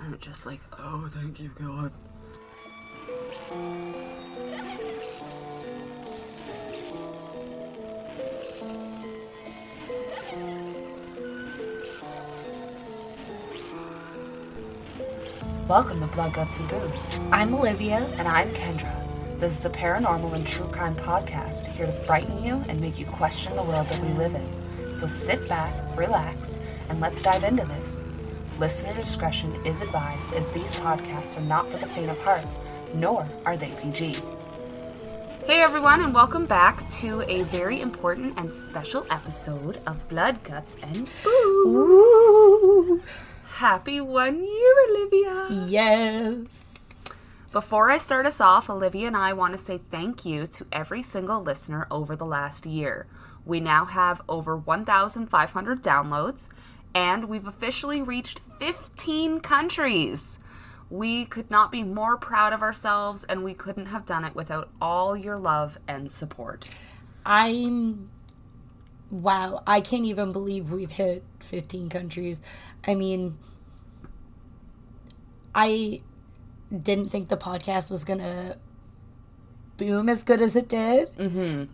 And it's just like, oh, thank you, God. Welcome to Blood, Guts, and Boobs. I'm Olivia. And I'm Kendrah. This is a paranormal and true crime podcast here to frighten you and make you question the world that we live in. So sit back, relax, and let's dive into this. Listener discretion is advised, as these podcasts are not for the faint of heart, nor are they PG. Hey everyone, and welcome back to a very important and special episode of Blood, Guts, and Boobs. Ooh. Happy 1 year, Olivia! Yes! Before I start us off, Olivia and I want to say thank you to every single listener over the last year. We now have over 1,500 downloads, and we've officially reached 15 countries. We could not be more proud of ourselves, and we couldn't have done it without all your love and support. Wow, I can't even believe we've hit 15 countries. I mean, I didn't think the podcast was gonna boom as good as it did,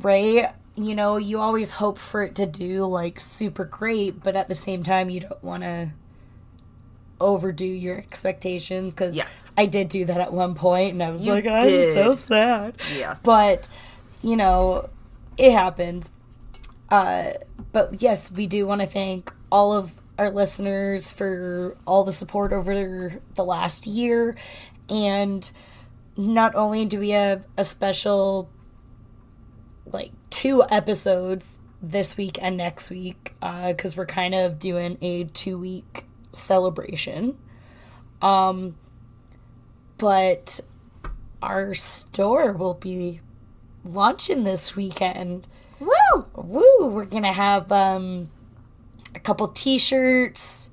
right? You know, you always hope for it to do, like, super great, but at the same time, you don't want to overdo your expectations, because yes. I did do that at one point, and I was I'm so sad. Yes. But, you know, it happened. But yes, we do want to thank all of our listeners for all the support over the last year. And not only do we have a special, like, 2 episodes this week and next week, because we're kind of doing a 2-week celebration. But our store will be launching this weekend. Woo! Woo! We're gonna have a couple t-shirts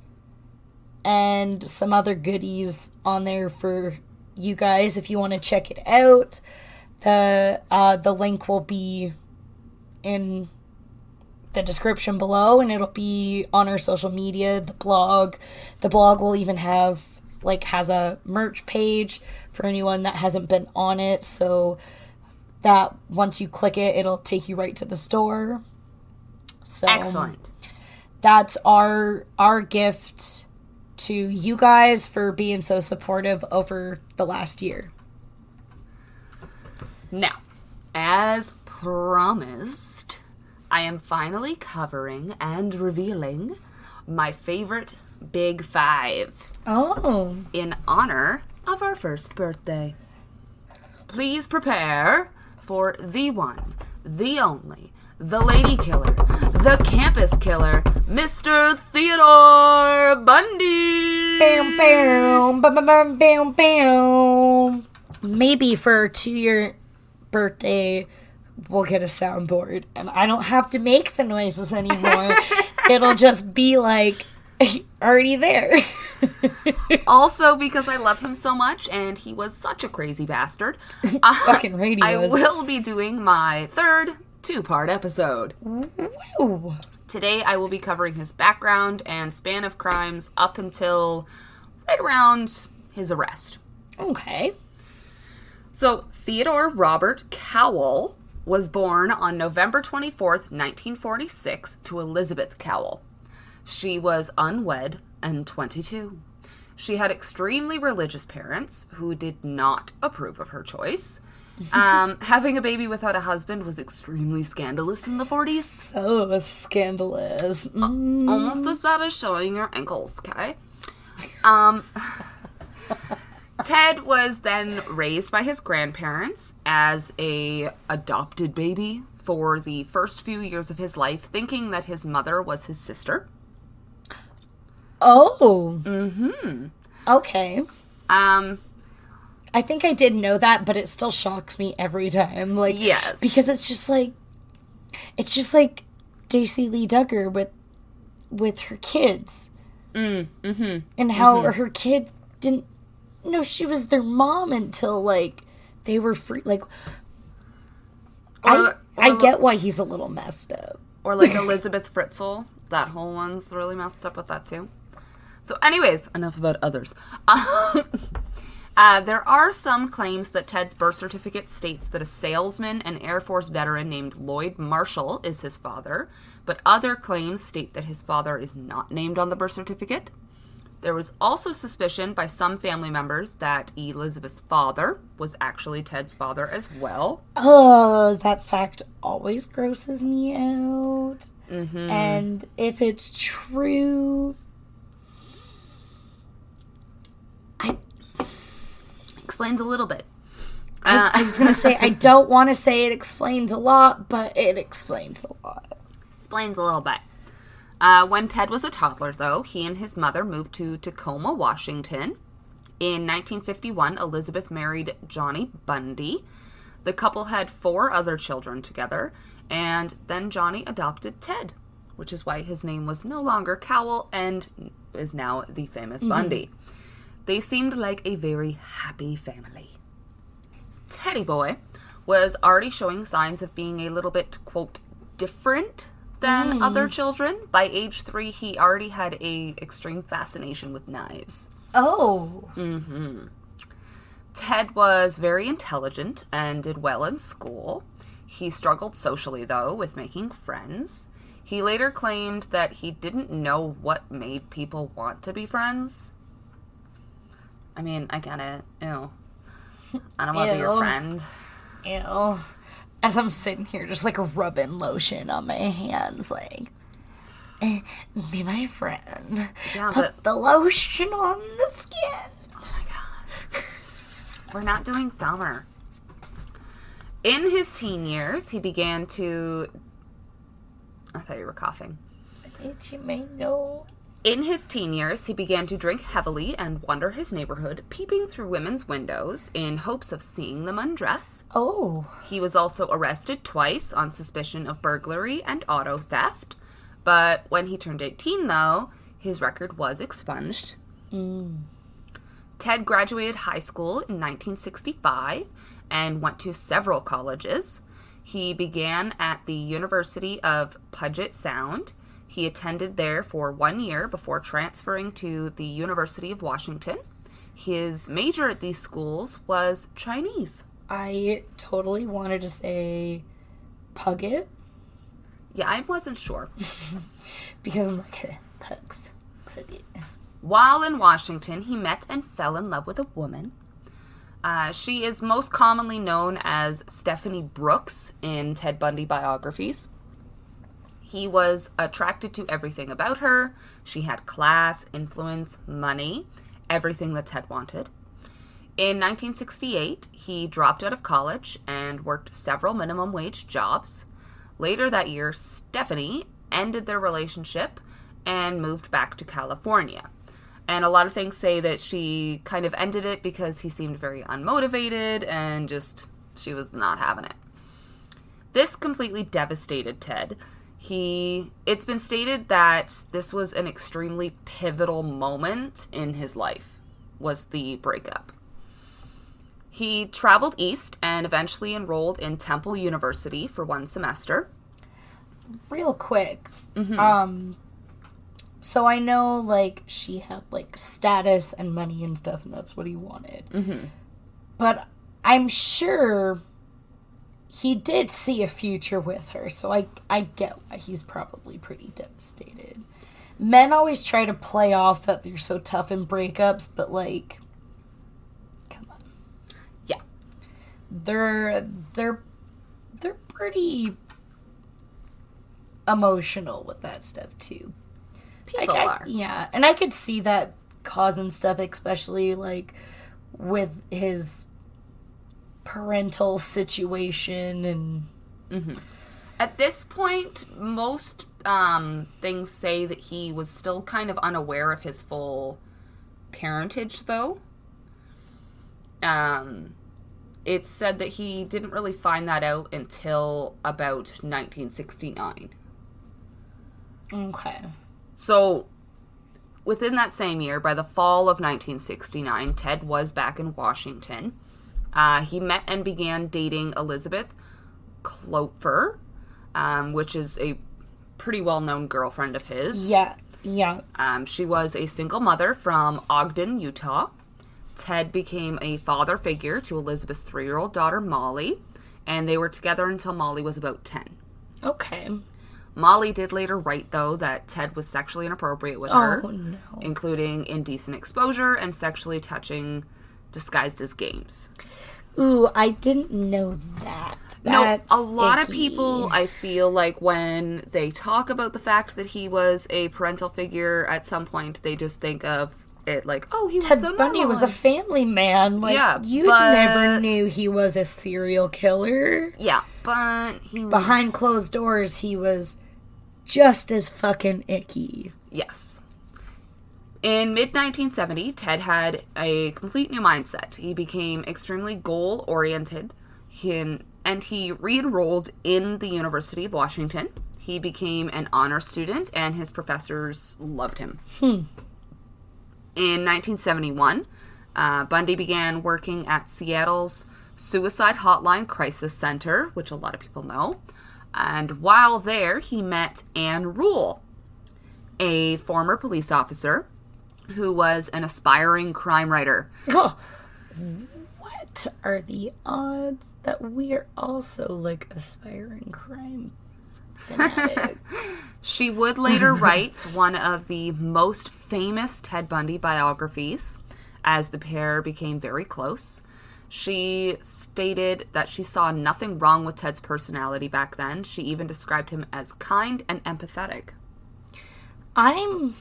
and some other goodies on there for you guys if you want to check it out. The link will be in the description below, and it'll be on our social media, the blog. The blog will even has a merch page for anyone that hasn't been on it, so that once you click it, it'll take you right to the store. So excellent. That's our gift to you guys for being so supportive over the last year. Now, as promised, I am finally covering and revealing my favorite Big 5. Oh. In honor of our first birthday. Please prepare for the one, the only, the lady killer, the campus killer, Mr. Theodore Bundy. Bam, bam, bam, bam, bam, bam. Maybe for our 2-year birthday, we'll get a soundboard, and I don't have to make the noises anymore. It'll just be like already there. Also, because I love him so much, and he was such a crazy bastard, fucking radio. I will be doing my third 2-part episode. Woo. Today, I will be covering his background and span of crimes up until right around his arrest. Okay. So, Theodore Robert Cowell was born on November 24th, 1946, to Elizabeth Cowell. She was unwed and 22. She had extremely religious parents who did not approve of her choice. Having a baby without a husband was extremely scandalous in the 40s. So scandalous. Almost as bad as showing your ankles, okay? Ted was then raised by his grandparents as a adopted baby for the first few years of his life, thinking that his mother was his sister. Oh. Mm-hmm. Okay. I think I did know that, but it still shocks me every time. Like, yes. Because it's just like Daisy Lee Duggar with her kids. Mm-hmm. And how her kid didn't know she was their mom until, like, they were free. Like, I get why he's a little messed up. Or like Elizabeth Fritzl. That whole one's really messed up with that too. So anyways, enough about others. There are some claims that Ted's birth certificate states that a salesman and Air Force veteran named Lloyd Marshall is his father, but other claims state that his father is not named on the birth certificate. There was also suspicion by some family members that Elizabeth's father was actually Ted's father as well. Oh, that fact always grosses me out. Mm-hmm. And if it's true... Explains a little bit. I was going to say, I don't want to say it explains a lot, but it explains a lot. Explains a little bit. When Ted was a toddler, though, he and his mother moved to Tacoma, Washington. In 1951, Elizabeth married Johnny Bundy. The couple had 4 other children together, and then Johnny adopted Ted, which is why his name was no longer Cowell and is now the famous Bundy. They seemed like a very happy family. Teddy boy was already showing signs of being a little bit, quote, different than other children. By age 3, he already had a extreme fascination with knives. Oh. Mm-hmm. Ted was very intelligent and did well in school. He struggled socially, though, with making friends. He later claimed that he didn't know what made people want to be friends. I mean, I get it. Ew. I don't want to be your friend. Ew. As I'm sitting here just like rubbing lotion on my hands, like, be my friend. Yeah, Put the lotion on the skin. Oh my god. We're not doing dumber. In his teen years, he began to... I thought you were coughing. Itchy my nose. In his teen years, he began to drink heavily and wander his neighborhood, peeping through women's windows in hopes of seeing them undress. Oh. He was also arrested twice on suspicion of burglary and auto theft. But when he turned 18, though, his record was expunged. Ted graduated high school in 1965 and went to several colleges. He began at the University of Puget Sound. He attended there for 1 year before transferring to the University of Washington. His major at these schools was Chinese. I totally wanted to say Puget. Yeah, I wasn't sure. Because I'm like, pugs. Puget. While in Washington, he met and fell in love with a woman. She is most commonly known as Stephanie Brooks in Ted Bundy biographies. He was attracted to everything about her. She had class, influence, money, everything that Ted wanted. In 1968, he dropped out of college and worked several minimum wage jobs. Later that year, Stephanie ended their relationship and moved back to California. And a lot of things say that she kind of ended it because he seemed very unmotivated and just, she was not having it. This completely devastated Ted. It's been stated that this was an extremely pivotal moment in his life, was the breakup. He traveled east and eventually enrolled in Temple University for 1 semester. Real quick. So I know, like, she had, like, status and money and stuff, and that's what he wanted. But I'm sure he did see a future with her, so I get why he's probably pretty devastated. Men always try to play off that they're so tough in breakups, but, like, come on. Yeah. They're pretty emotional with that stuff, too. People are. Yeah, and I could see that causing stuff, especially, like, with his parental situation and... At this point, most things say that he was still kind of unaware of his full parentage, though. It's said that he didn't really find that out until about 1969. Okay. So, within that same year, by the fall of 1969, Ted was back in Washington. He met and began dating Elizabeth Clover, which is a pretty well-known girlfriend of his. Yeah. Yeah. She was a single mother from Ogden, Utah. Ted became a father figure to Elizabeth's 3-year-old daughter, Molly, and they were together until Molly was about 10. Okay. Molly did later write, though, that Ted was sexually inappropriate with her, no. including indecent exposure and sexually touching disguised as games. Ooh, I didn't know that. That's a lot of people, I feel like, when they talk about the fact that he was a parental figure, at some point they just think of it like, oh, he was Ted so Bundy normal. was a family man. Like, Yeah, you but- never knew he was a serial killer. Yeah, but he... Behind closed doors, he was just as fucking icky. Yes. In mid-1970, Ted had a complete new mindset. He became extremely goal-oriented, and he re-enrolled in the University of Washington. He became an honor student, and his professors loved him. In 1971, Bundy began working at Seattle's Suicide Hotline Crisis Center, which a lot of people know. And while there, he met Anne Rule, a former police officer who was an aspiring crime writer. Oh, what are the odds that we are also, like, aspiring crime fanatics? She would later write one of the most famous Ted Bundy biographies, as the pair became very close. She stated that she saw nothing wrong with Ted's personality back then. She even described him as kind and empathetic. I'm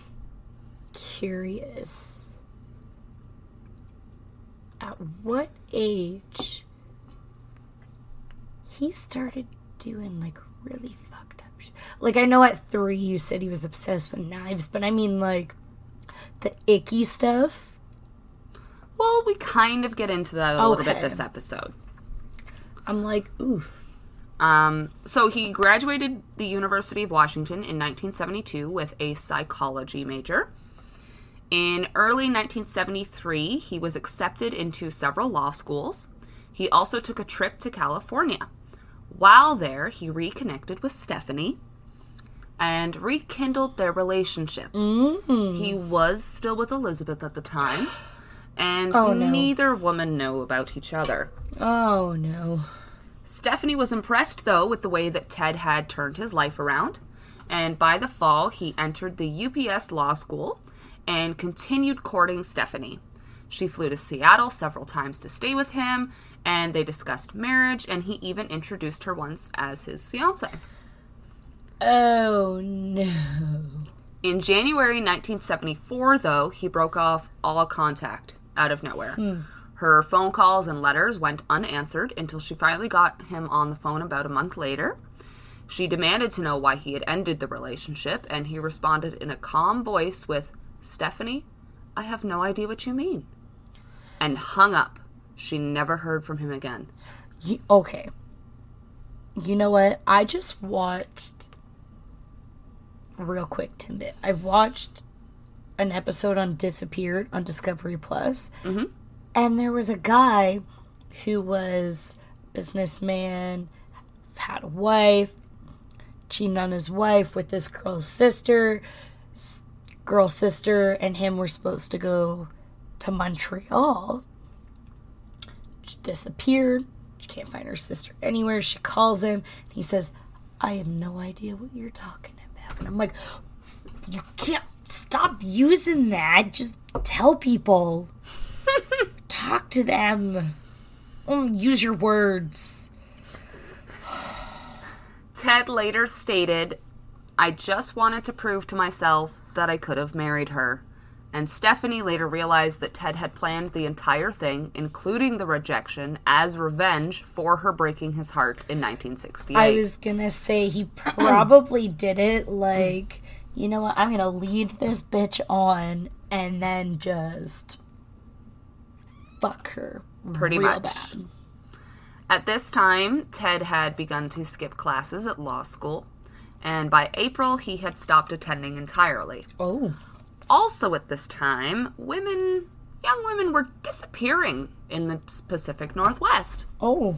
curious. At what age he started doing, like, really fucked up shit? Like, I know at 3 you said he was obsessed with knives, but I mean, like, the icky stuff. Well, we kind of get into that a little bit this episode. I'm like, oof. So he graduated the University of Washington in 1972 with a psychology major. In early 1973, he was accepted into several law schools. He also took a trip to California. While there, he reconnected with Stephanie and rekindled their relationship. Mm-hmm. He was still with Elizabeth at the time, and neither woman knew about each other. Oh, no. Stephanie was impressed, though, with the way that Ted had turned his life around, and by the fall, he entered the UPS Law School and continued courting Stephanie. She flew to Seattle several times to stay with him, and they discussed marriage, and he even introduced her once as his fiancée. Oh, no. In January 1974, though, he broke off all contact out of nowhere. Her phone calls and letters went unanswered until she finally got him on the phone about a month later. She demanded to know why he had ended the relationship, and he responded in a calm voice with, "Stephanie, I have no idea what you mean," and hung up. She never heard from him again. Okay. You know what? I just watched... Real quick tidbit. I watched an episode on Disappeared on Discovery Plus. Mm-hmm. And there was a guy who was a businessman, had a wife, cheating on his wife with this girl's sister. Girl's sister and him were supposed to go to Montreal. She disappeared. She can't find her sister anywhere. She calls him. And he says, "I have no idea what you're talking about." And I'm like, you can't stop using that. Just tell people. Talk to them. Use your words. Ted later stated, "I just wanted to prove to myself that I could have married her." And Stephanie later realized that Ted had planned the entire thing, including the rejection, as revenge for her breaking his heart in 1968. I was gonna say he probably did it like, you know what, I'm gonna lead this bitch on and then just fuck her Pretty real much. bad. At this time, Ted had begun to skip classes at law school, and by April, he had stopped attending entirely. Oh. Also at this time, young women were disappearing in the Pacific Northwest. Oh.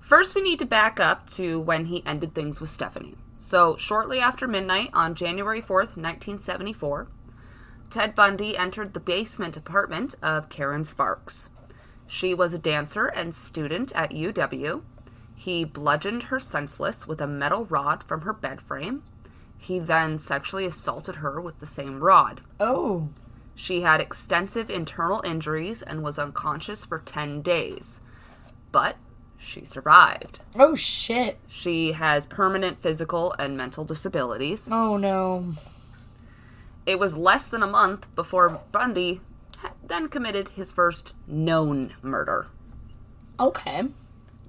First, we need to back up to when he ended things with Stephanie. So, shortly after midnight on January 4th, 1974, Ted Bundy entered the basement apartment of Karen Sparks. She was a dancer and student at UW. He bludgeoned her senseless with a metal rod from her bed frame. He then sexually assaulted her with the same rod. Oh. She had extensive internal injuries and was unconscious for 10 days. But she survived. Oh, shit. She has permanent physical and mental disabilities. Oh, no. It was less than a month before Bundy then committed his first known murder. Okay.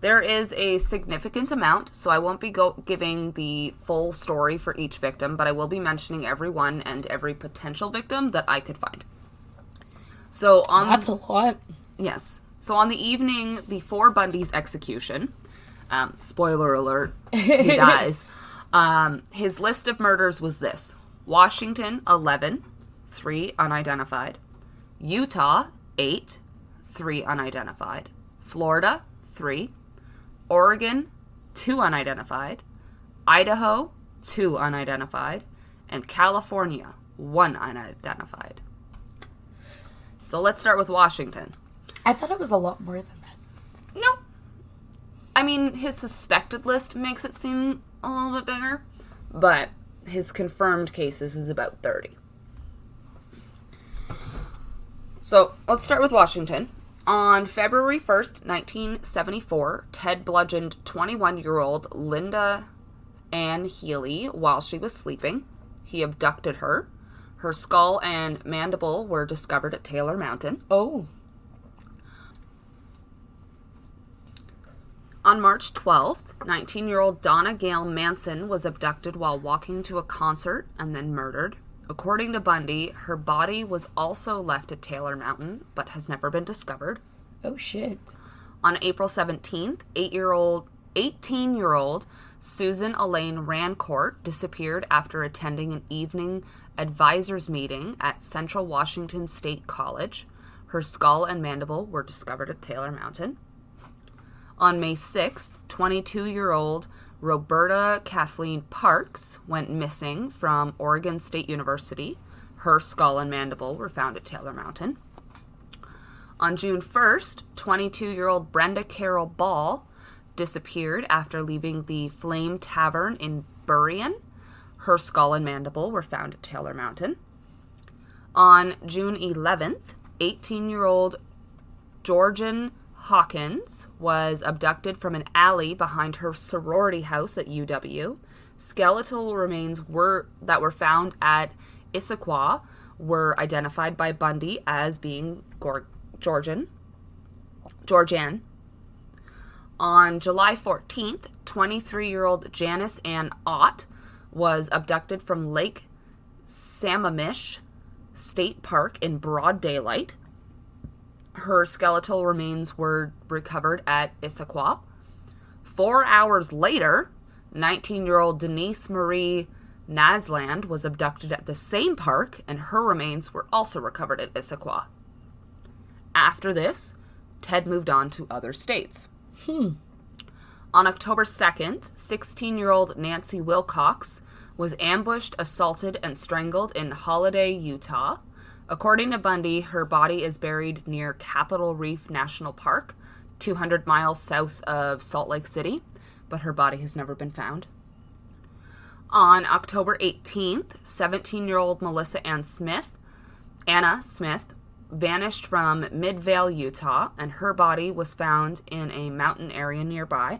There is a significant amount, so I won't be giving the full story for each victim, but I will be mentioning every one and every potential victim that I could find. So That's a lot. Yes. So on the evening before Bundy's execution, spoiler alert, he dies, his list of murders was this. Washington, 11, 3 unidentified. Utah, 8, 3 unidentified. Florida, 3. Oregon, 2 unidentified. Idaho, 2 unidentified. And California, 1 unidentified. So let's start with Washington. I thought it was a lot more than that. No. I mean, his suspected list makes it seem a little bit bigger, but his confirmed cases is about 30. So, let's start with Washington. On February 1st, 1974, Ted bludgeoned 21-year-old Linda Ann Healy while she was sleeping. He abducted her. Her skull and mandible were discovered at Taylor Mountain. Oh. On March 12th, 19-year-old Donna Gail Manson was abducted while walking to a concert and then murdered. According to Bundy, her body was also left at Taylor Mountain, but has never been discovered. Oh, shit. On April 17th, 18-year-old Susan Elaine Rancourt disappeared after attending an evening advisors meeting at Central Washington State College. Her skull and mandible were discovered at Taylor Mountain. On May 6th, 22-year-old Roberta Kathleen Parks went missing from Oregon State University. Her skull and mandible were found at Taylor Mountain. On June 1st, 22-year-old Brenda Carol Ball disappeared after leaving the Flame Tavern in Burr. Her skull and mandible were found at Taylor Mountain. On June 11th, 18-year-old Georgian Hawkins was abducted from an alley behind her sorority house at UW. Skeletal remains that were found at Issaquah were identified by Bundy as being Georgian. On July 14th, 23-year-old Janice Ann Ott was abducted from Lake Sammamish State Park in broad daylight. Her skeletal remains were recovered at Issaquah. 4 hours later, 19-year-old Denise Marie Nasland was abducted at the same park, and her remains were also recovered at Issaquah. After this, Ted moved on to other states. On October 2nd, 16-year-old Nancy Wilcox was ambushed, assaulted, and strangled in Holiday, Utah. According to Bundy, her body is buried near Capitol Reef National Park, 200 miles south of Salt Lake City, but her body has never been found. On October 18th, 17-year-old Melissa Anna Smith, vanished from Midvale, Utah, and her body was found in a mountain area nearby.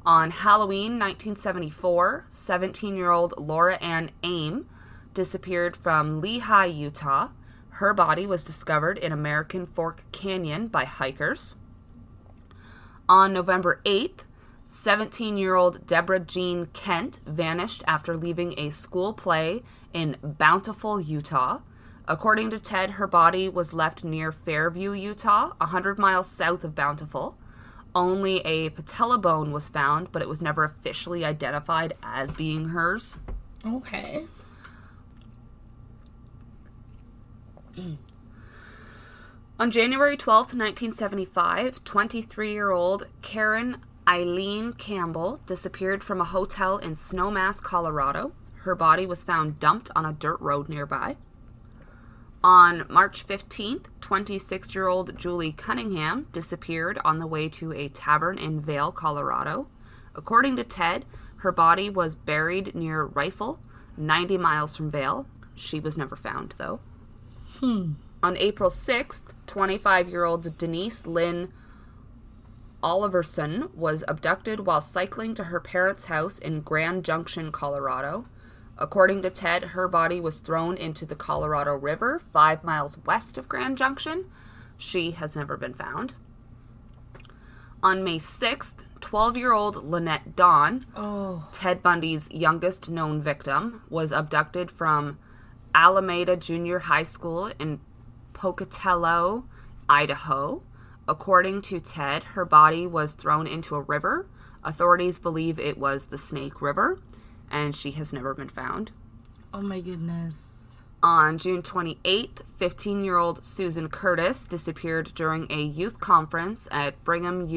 On Halloween 1974, 17-year-old Laura Ann Aim disappeared from Lehi, Utah. Her body was discovered in American Fork Canyon by hikers. On November 8th, 17-year-old Deborah Jean Kent vanished after leaving a school play in Bountiful, Utah. According to Ted, her body was left near Fairview, Utah, 100 miles south of Bountiful. Only a patella bone was found, but it was never officially identified as being hers. Okay. On January 12th, 1975, 23-year-old Karen Eileen Campbell disappeared from a hotel in Snowmass, Colorado. Her body was found dumped on a dirt road nearby. On March 15th, 26-year-old Julie Cunningham disappeared on the way to a tavern in Vail, Colorado. According to Ted, her body was buried near Rifle, 90 miles from Vail. She was never found, though. On April 6th, 25-year-old Denise Lynn Oliverson was abducted while cycling to her parents' house in Grand Junction, Colorado. According to Ted, her body was thrown into the Colorado River 5 miles west of Grand Junction. She has never been found. On May 6th, 12-year-old Lynette Dawn, Ted Bundy's youngest known victim, was abducted from Alameda Junior High School in Pocatello, Idaho. According to Ted, her body was thrown into a river. Authorities believe it was the Snake River, and she has never been found. Oh my goodness. On June 28th, 15-year-old Susan Curtis disappeared during a youth conference at Brigham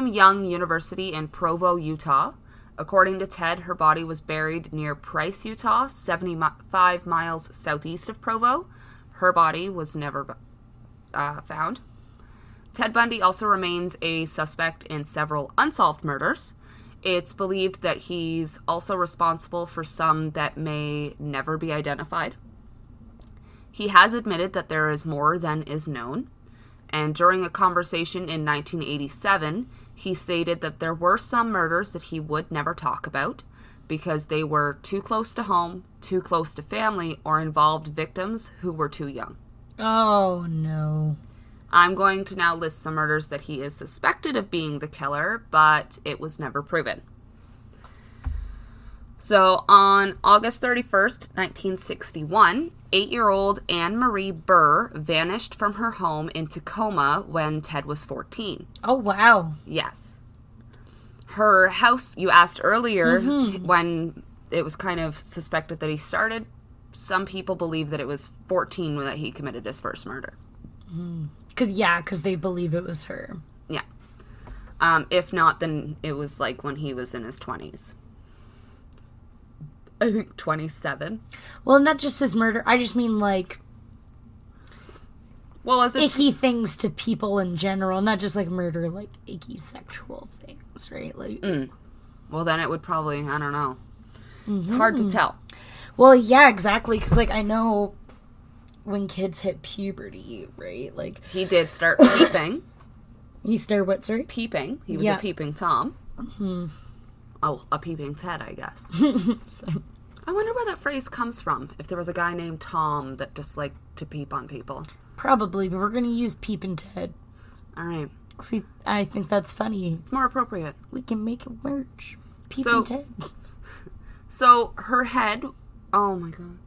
Young University in Provo, Utah. According to Ted, her body was buried near Price, Utah, 75 miles southeast of Provo. Her body was never found. Ted Bundy also remains a suspect in several unsolved murders. It's believed that he's also responsible for some that may never be identified. He has admitted that there is more than is known, and during a conversation in 1987, he stated that there were some murders that he would never talk about because they were too close to home, too close to family, or involved victims who were too young. Oh, no. I'm going to now list some murders that he is suspected of being the killer, but it was never proven. So, on August 31st, 1961, 8-year-old Anne Marie Burr vanished from her home in Tacoma when Ted was 14. Oh, wow. Yes. Her house, you asked earlier, when it was kind of suspected that he started, some people believe that it was 14 when he committed his first murder. Because they believe it was her. Yeah. If not, then it was like when he was in his 20s. I think 27. Well, not just his murder. I just mean, like, well, as icky things to people in general. Not just, like, murder, like, icky sexual things, right? Like, well, then it would probably, I don't know. It's hard to tell. Well, yeah, exactly. Because, like, I know when kids hit puberty, right? Like, he did start peeping. He started what, sorry? Peeping. He was a peeping Tom. Oh, a peeping Ted, I guess. I wonder where that phrase comes from. If there was a guy named Tom that just liked to peep on people. Probably, but we're going to use Peepin' Ted. All right. I think that's funny. It's more appropriate. We can make it merch. Peepin' Ted. So her head... Oh, my God.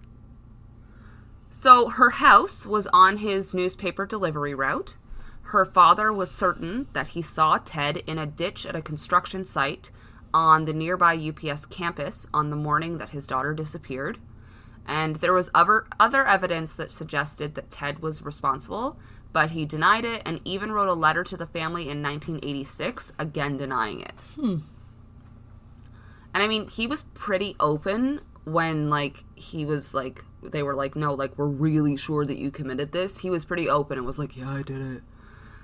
So her house was on his newspaper delivery route. Her father was certain that he saw Ted in a ditch at a construction site on the nearby UPS campus on the morning that his daughter disappeared. And there was other evidence that suggested that Ted was responsible, but he denied it and even wrote a letter to the family in 1986, again denying it. And I mean, he was pretty open when, like, he was, like, they were like, no, like, we're really sure that you committed this. He was pretty open and was like, yeah, I did it.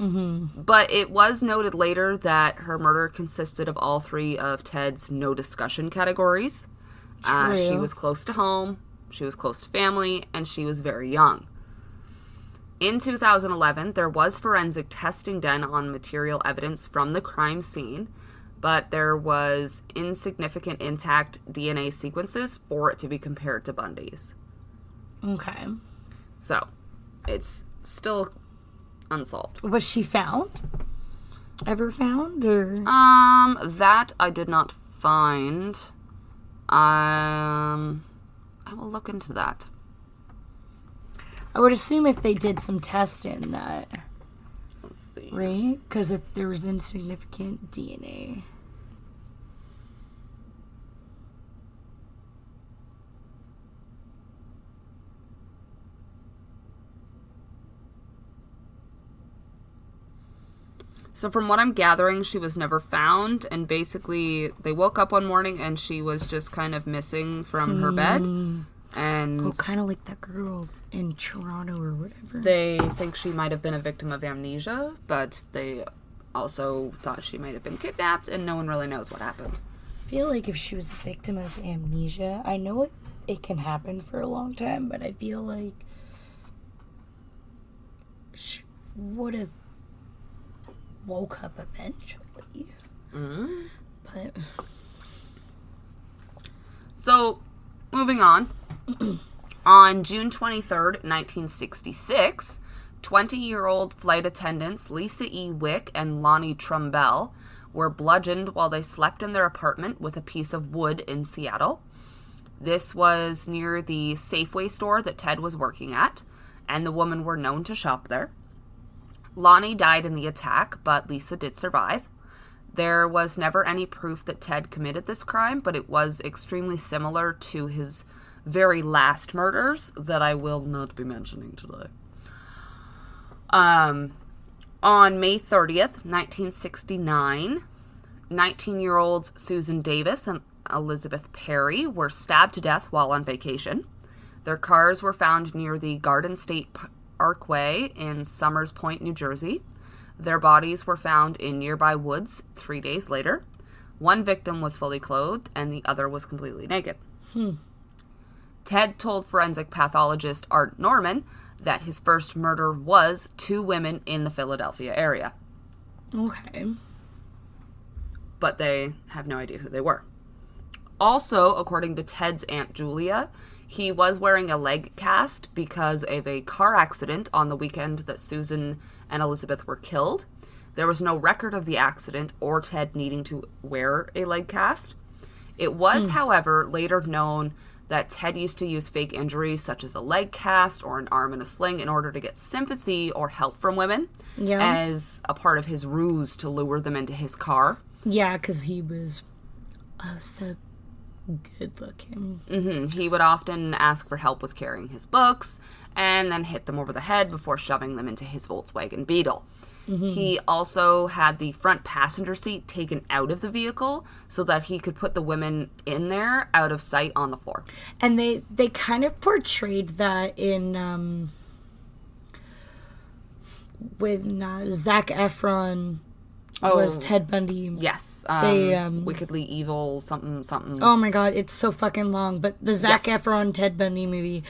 But it was noted later that her murder consisted of all three of Ted's no discussion categories. She was close to home, she was close to family, and she was very young. In 2011, there was forensic testing done on material evidence from the crime scene, but there was insignificant intact DNA sequences for it to be compared to Bundy's. Okay. So, it's still unsolved. Was she found? Ever found, or? That I did not find. I will look into that. I would assume if they did some testing that. Let's see. Right? Because if there was insignificant DNA. So from what I'm gathering, she was never found, and basically they woke up one morning and she was just kind of missing from her bed. And kind of like that girl in Toronto or whatever. They think she might have been a victim of amnesia, but they also thought she might have been kidnapped, and no one really knows what happened. I feel like if she was a victim of amnesia, I know it can happen for a long time, but I feel like she would have woke up eventually. Mm-hmm. But so, moving on. On June 23rd, 1966, 20-year-old flight attendants Lisa E. Wick and Lonnie Trumbell were bludgeoned while they slept in their apartment with a piece of wood in Seattle. This was near the Safeway store that Ted was working at, and the women were known to shop there. Lonnie died in the attack, but Lisa did survive. There was never any proof that Ted committed this crime, but it was extremely similar to his very last murders that I will not be mentioning today. On May 30th, 1969, 19-year-olds Susan Davis and Elizabeth Perry were stabbed to death while on vacation. Their cars were found near the Garden State Parkway in Summers Point, New Jersey. Their bodies were found in nearby woods 3 days later. One victim was fully clothed, and the other was completely naked. Ted told forensic pathologist Art Norman that his first murder was 2 women in the Philadelphia area. okay. But they have no idea who they were. Also, according to Ted's Aunt Julia, he was wearing a leg cast because of a car accident on the weekend that Susan and Elizabeth were killed. There was no record of the accident or Ted needing to wear a leg cast. It was, however, later known that Ted used to use fake injuries such as a leg cast or an arm in a sling in order to get sympathy or help from women as a part of his ruse to lure them into his car. Yeah, because he was so good looking. He would often ask for help with carrying his books and then hit them over the head before shoving them into his Volkswagen Beetle. He also had the front passenger seat taken out of the vehicle so that he could put the women in there out of sight on the floor. And they kind of portrayed that in when Zac Efron was Ted Bundy. Yes. They Wickedly Evil, something. Oh my god, it's so fucking long. But the Zac Efron Ted Bundy movie,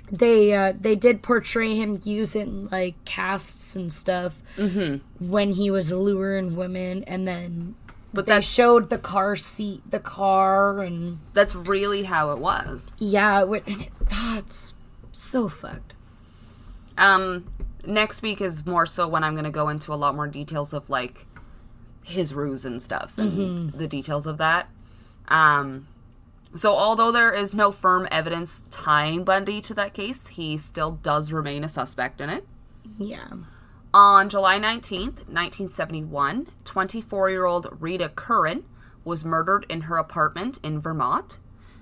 they did portray him using like casts and stuff when he was luring women, and then they showed the car, and that's really how it was. Yeah, that's so fucked. Next week is more so when I'm going to go into a lot more details of like his ruse and stuff and the details of that. So although there is no firm evidence tying Bundy to that case, he still does remain a suspect in it. Yeah. On July 19th, 1971, 24-year-old Rita Curran was murdered in her apartment in Vermont.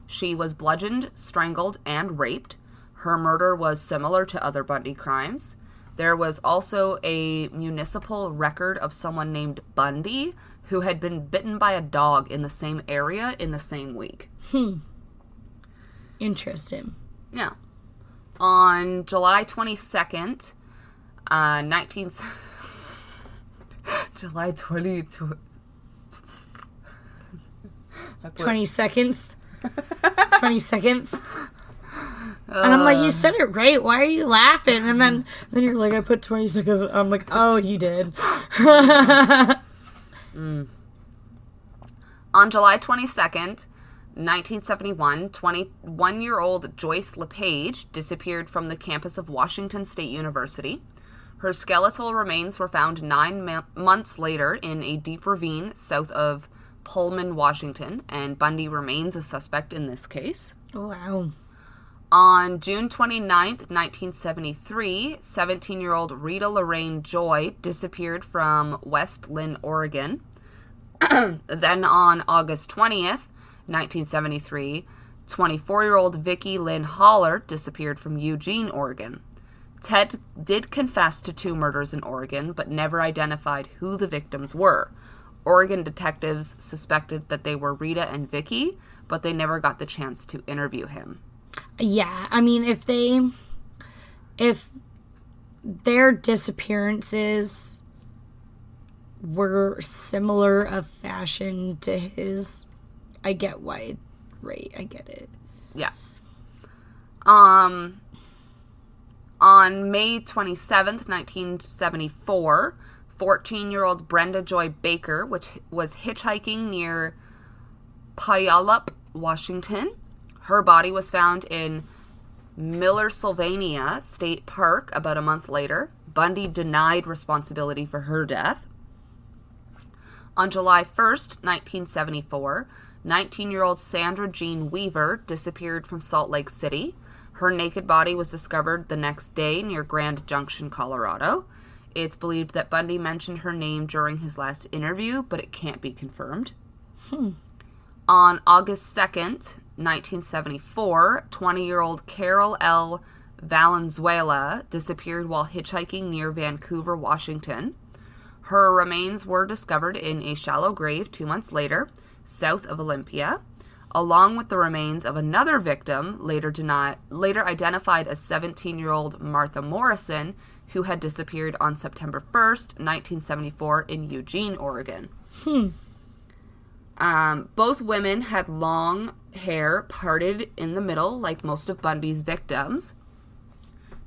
She was bludgeoned, strangled, and raped. Her murder was similar to other Bundy crimes. There was also a municipal record of someone named Bundy who had been bitten by a dog in the same area in the same week. Interesting. Yeah. On July 22nd, July 22nd. 22nd. 22nd. And I'm like, you said it right. Why are you laughing? And then you're like, I put 20 seconds. I'm like, oh, you did. On July 22nd, 1971, 21-year-old Joyce LePage disappeared from the campus of Washington State University. Her skeletal remains were found 9 months later in a deep ravine south of Pullman, Washington, and Bundy remains a suspect in this case. Oh, wow. On June 29th, 1973, 17-year-old Rita Lorraine Joy disappeared from West Lynn, Oregon. Then on August 20th, 1973, 24-year-old Vicki Lynn Holler disappeared from Eugene, Oregon. Ted did confess to 2 murders in Oregon, but never identified who the victims were. Oregon detectives suspected that they were Rita and Vicky, but they never got the chance to interview him. Yeah, I mean, if their disappearances were similar of fashion to his, I get why, right, I get it. Yeah. On May 27th, 1974, 14-year-old Brenda Joy Baker, which was hitchhiking near Puyallup, Washington. Her body was found in Miller-Sylvania State Park about a month later. Bundy denied responsibility for her death. On July 1st, 1974, 19-year-old Sandra Jean Weaver disappeared from Salt Lake City. Her naked body was discovered the next day near Grand Junction, Colorado. It's believed that Bundy mentioned her name during his last interview, but it can't be confirmed. On August 2nd, 1974, 20-year-old Carol L. Valenzuela disappeared while hitchhiking near Vancouver, Washington. Her remains were discovered in a shallow grave 2 months later, south of Olympia, along with the remains of another victim, later identified as 17-year-old Martha Morrison, who had disappeared on September 1st, 1974 in Eugene, Oregon. Both women had long hair parted in the middle, like most of Bundy's victims.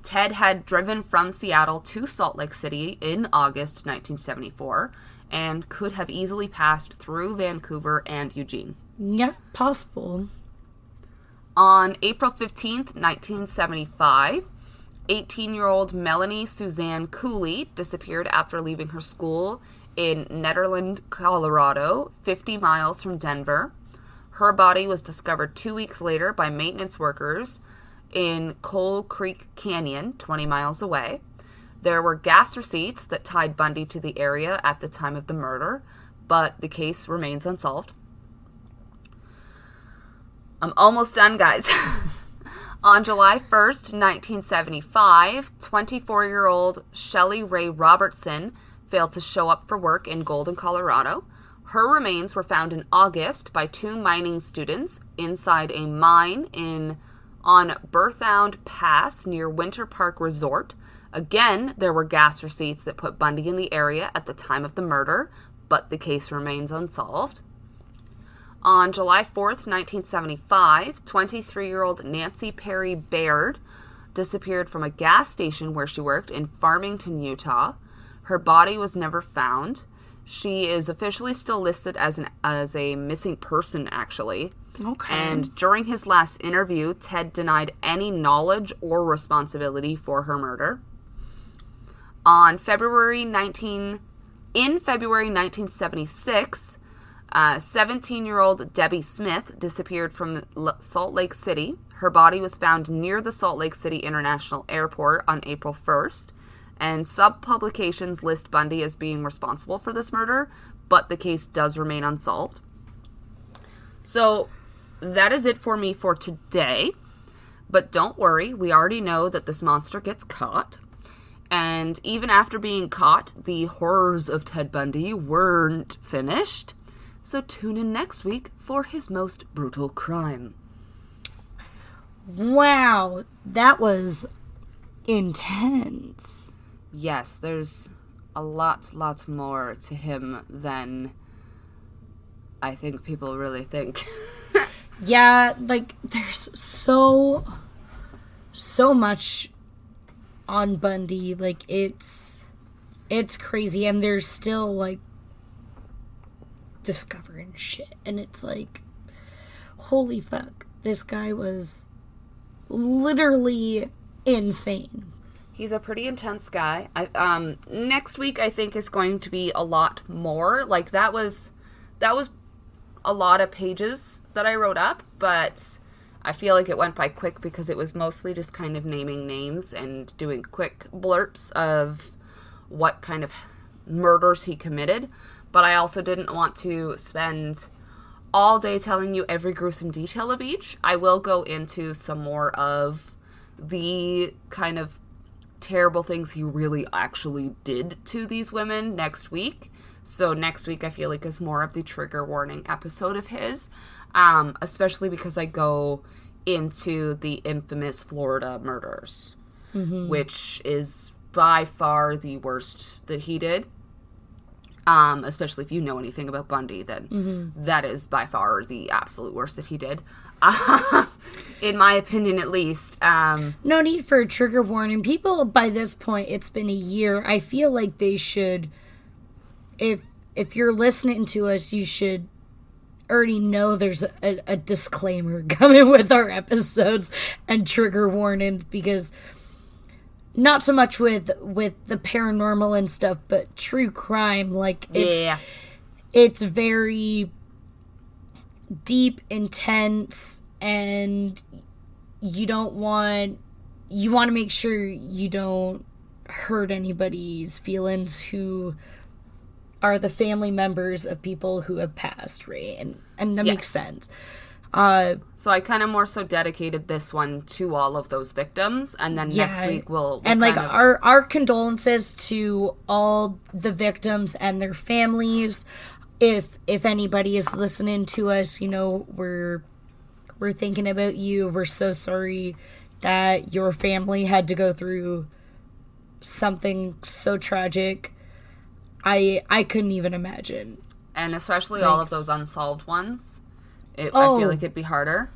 Ted had driven from Seattle to Salt Lake City in August 1974 and could have easily passed through Vancouver and Eugene. Yeah, possible. On April 15th, 1975, 18-year-old Melanie Suzanne Cooley disappeared after leaving her school in Nederland, Colorado, 50 miles from Denver. Her body was discovered 2 weeks later by maintenance workers in Coal Creek Canyon, 20 miles away. There were gas receipts that tied Bundy to the area at the time of the murder, but the case remains unsolved. I'm almost done, guys. On July 1st, 1975, 24-year-old Shelly Ray Robertson failed to show up for work in Golden, Colorado. Her remains were found in August by 2 mining students inside a mine on Burthound Pass near Winter Park Resort. Again, there were gas receipts that put Bundy in the area at the time of the murder, but the case remains unsolved. On July 4th, 1975, 23-year-old Nancy Perry Baird disappeared from a gas station where she worked in Farmington, Utah. Her body was never found. She is officially still listed as a missing person, actually. Okay. And during his last interview, Ted denied any knowledge or responsibility for her murder. In February 1976, 17-year-old Debbie Smith disappeared from Salt Lake City. Her body was found near the Salt Lake City International Airport on April 1st, and sub-publications list Bundy as being responsible for this murder, but the case does remain unsolved. So that is it for me for today. But don't worry, we already know that this monster gets caught. And even after being caught, the horrors of Ted Bundy weren't finished. So tune in next week for his most brutal crime. Wow, that was intense. Yes, there's a lot more to him than I think people really think. Yeah, like, there's so much on Bundy. Like, it's crazy, and there's still, like, discovering shit, and it's like, holy fuck, this guy was literally insane. He's a pretty intense guy. Next week I think is going to be a lot more. Like, that was a lot of pages that I wrote up, but I feel like it went by quick because it was mostly just kind of naming names and doing quick blurps of what kind of murders he committed. But I also didn't want to spend all day telling you every gruesome detail of each. I will go into some more of the kind of terrible things he really actually did to these women next week. So next week I feel like is more of the trigger warning episode of his, especially because I go into the infamous Florida murders, which is by far the worst that he did. Especially if you know anything about Bundy, then that is by far the absolute worst that he did. In my opinion, at least. No need for a trigger warning. People, by this point, it's been a year. I feel like they should, if you're listening to us, you should already know there's a disclaimer coming with our episodes and trigger warnings, because not so much with the paranormal and stuff, but true crime, like, it's very deep, intense, and you want to make sure you don't hurt anybody's feelings who are the family members of people who have passed, right? And that makes sense. So I kind of more so dedicated this one to all of those victims, and then next week we'll and like our condolences to all the victims and their families. If anybody is listening to us, you know, we're thinking about you. We're so sorry that your family had to go through something so tragic. I couldn't even imagine. And especially all of those unsolved ones. I feel like it'd be harder.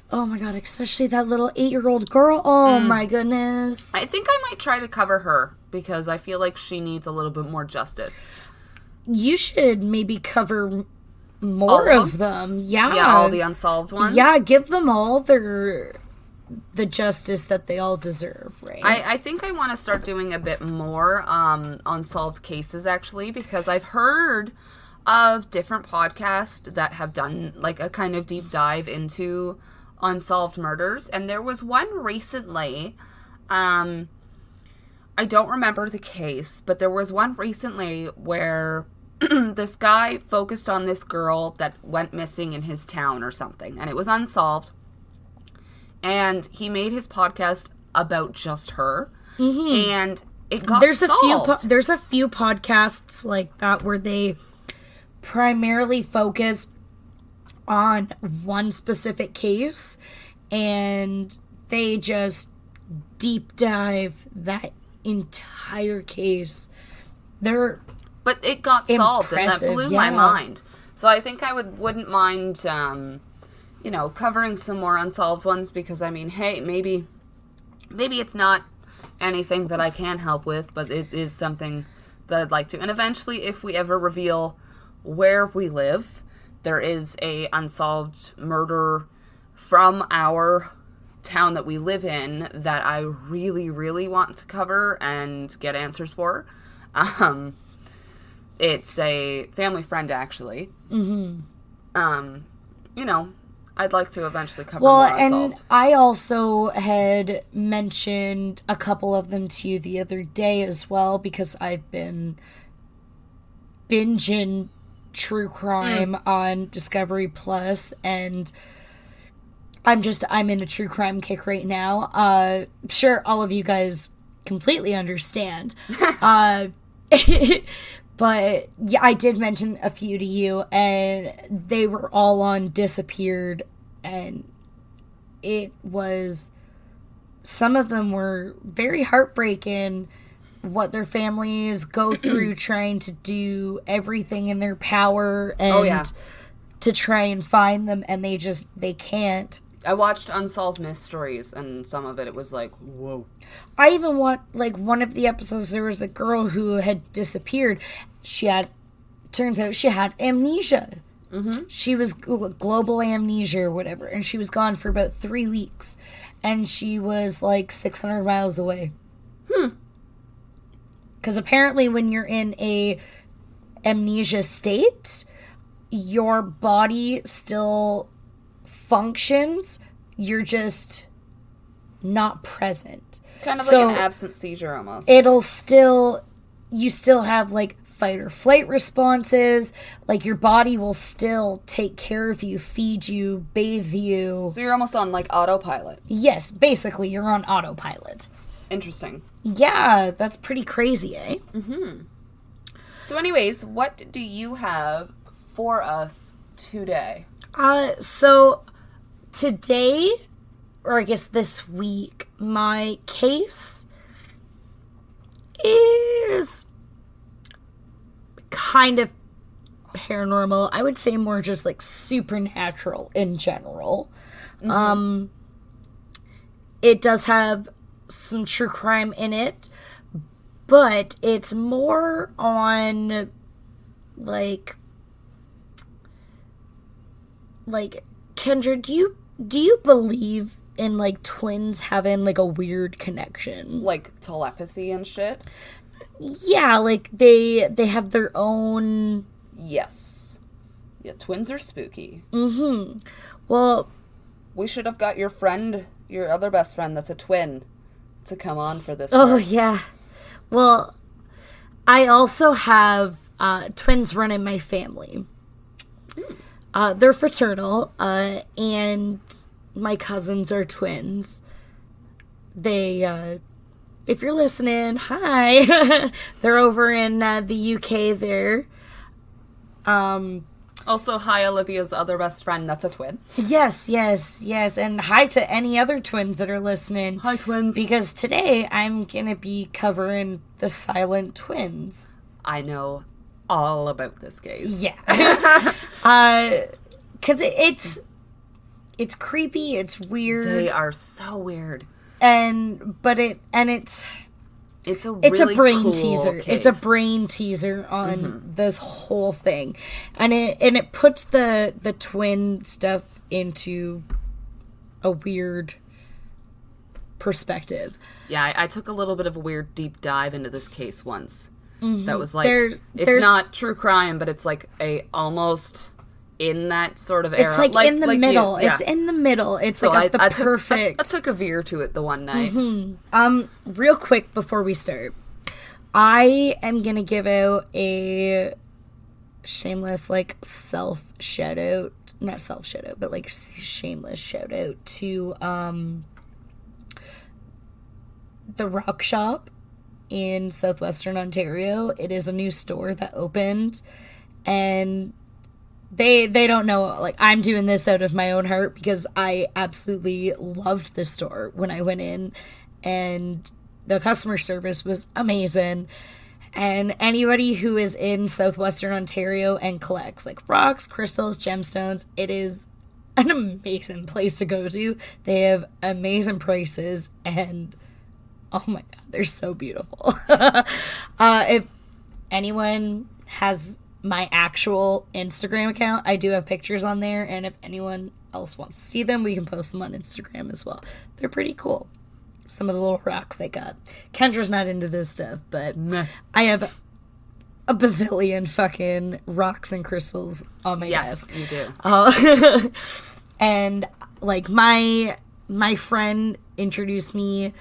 Oh my god, especially that little 8-year-old girl. Oh my goodness. I think I might try to cover her, because I feel like she needs a little bit more justice. You should maybe cover more of them. Yeah. Yeah, all the unsolved ones. Yeah, give them all the justice that they all deserve, right? I think I want to start doing a bit more unsolved cases, actually, because I've heard of different podcasts that have done like a kind of deep dive into unsolved murders, and there was one recently, I don't remember the case, but there was one recently where this guy focused on this girl that went missing in his town or something, and it was unsolved, and he made his podcast about just her, and it got solved. There's a few podcasts like that where they primarily focus on one specific case, and they just deep dive that entire case. But it got solved, and that blew my mind. So I think I wouldn't mind, covering some more unsolved ones, because I mean, hey, maybe it's not anything that I can help with, but it is something that I'd like to. And eventually, if we ever reveal where we live, there is a unsolved murder from our town that we live in that I really, really want to cover and get answers for. It's a family friend, actually. I'd like to eventually cover more unsolved. And I also had mentioned a couple of them to you the other day as well, because I've been binging true crime on Discovery Plus, and I'm in a true crime kick right now. Sure, all of you guys completely understand. But yeah, I did mention a few to you, and they were all on Disappeared, and some of them were very heartbreaking, what their families go through trying to do everything in their power and to try and find them, and they can't. I watched Unsolved Mysteries, and some of it was like, whoa. I even one of the episodes, there was a girl who had disappeared. Turns out she had amnesia. She was global amnesia or whatever, and she was gone for about 3 weeks, and she was like 600 miles away. Because apparently when you're in a amnesia state, your body still functions, you're just not present. Kind of like an absent seizure almost. You still have like fight or flight responses, like your body will still take care of you, feed you, bathe you. So you're almost on like autopilot. Yes, basically you're on autopilot. Interesting. Yeah, that's pretty crazy, eh? So anyways, what do you have for us today? So today, or I guess this week, my case is kind of paranormal. I would say more just like supernatural in general. It does have some true crime in it, but it's more on like Kendrah, do you believe in like twins having like a weird connection? Like telepathy and shit? Yeah, like they have their own. Yes. Yeah, twins are spooky. Well, We should have got your friend, your other best friend that's a twin, to come on for this. oh part. yeah. Well, I also have twins run in my family. They're fraternal, and my cousins are twins. They, if you're listening, hi. They're over in the UK there. Also, hi, Olivia's other best friend that's a twin. Yes. And hi to any other twins that are listening. Hi, twins. Because today I'm going to be covering the silent twins. I know all about this case. Yeah. Because it's creepy, it's weird. They are so weird. It's a really brain cool teaser. case. It's a brain teaser on this whole thing. And it puts the twin stuff into a weird perspective. Yeah, I took a little bit of a weird deep dive into this case once. That was like, There's it's not true crime, but it's like a almost in that sort of era. It's like in the middle. Yeah. It's in the middle. It's So like I perfect. took a veer to it the one night. Real quick before we start, I am gonna give out a shameless like self shout out, not self shout out, but like shameless shout out to the Rock Shop in southwestern Ontario. It is a new store that opened, and they don't know, like, I'm doing this out of my own heart because I absolutely loved this store when I went in, and the customer service was amazing. And anybody who is in southwestern Ontario and collects like rocks, crystals, gemstones, it is an amazing place to go to. They have amazing prices, and oh my god, they're so beautiful. If anyone has my actual Instagram account, I do have pictures on there, and if anyone else wants to see them, we can post them on Instagram as well. They're pretty cool. Some of the little rocks they got. Kendra's not into this stuff, but I have a bazillion fucking rocks and crystals on my desk. Yes, you do. And like my friend introduced me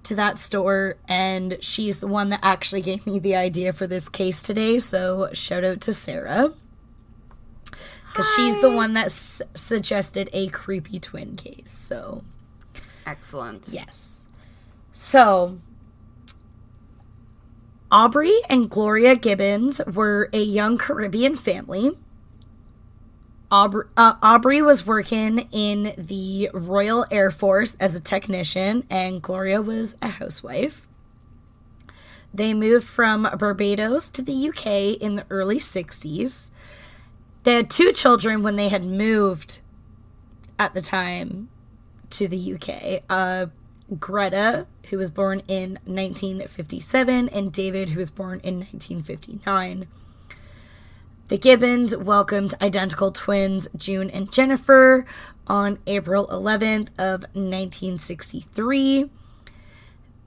to that store, and she's the one that actually gave me the idea for this case today, so shout out to Sarah, because she's the one that suggested a creepy twin case. So Excellent. yes. So Aubry and Gloria Gibbons were a young Caribbean family. Aubry was working in the Royal Air Force as a technician, and Gloria was a housewife. They moved from Barbados to the UK in the early 60s. They had 2 children when they had moved at the time to the UK. Greta, who was born in 1957, and David, who was born in 1959. The Gibbons welcomed identical twins June and Jennifer on April 11th of 1963.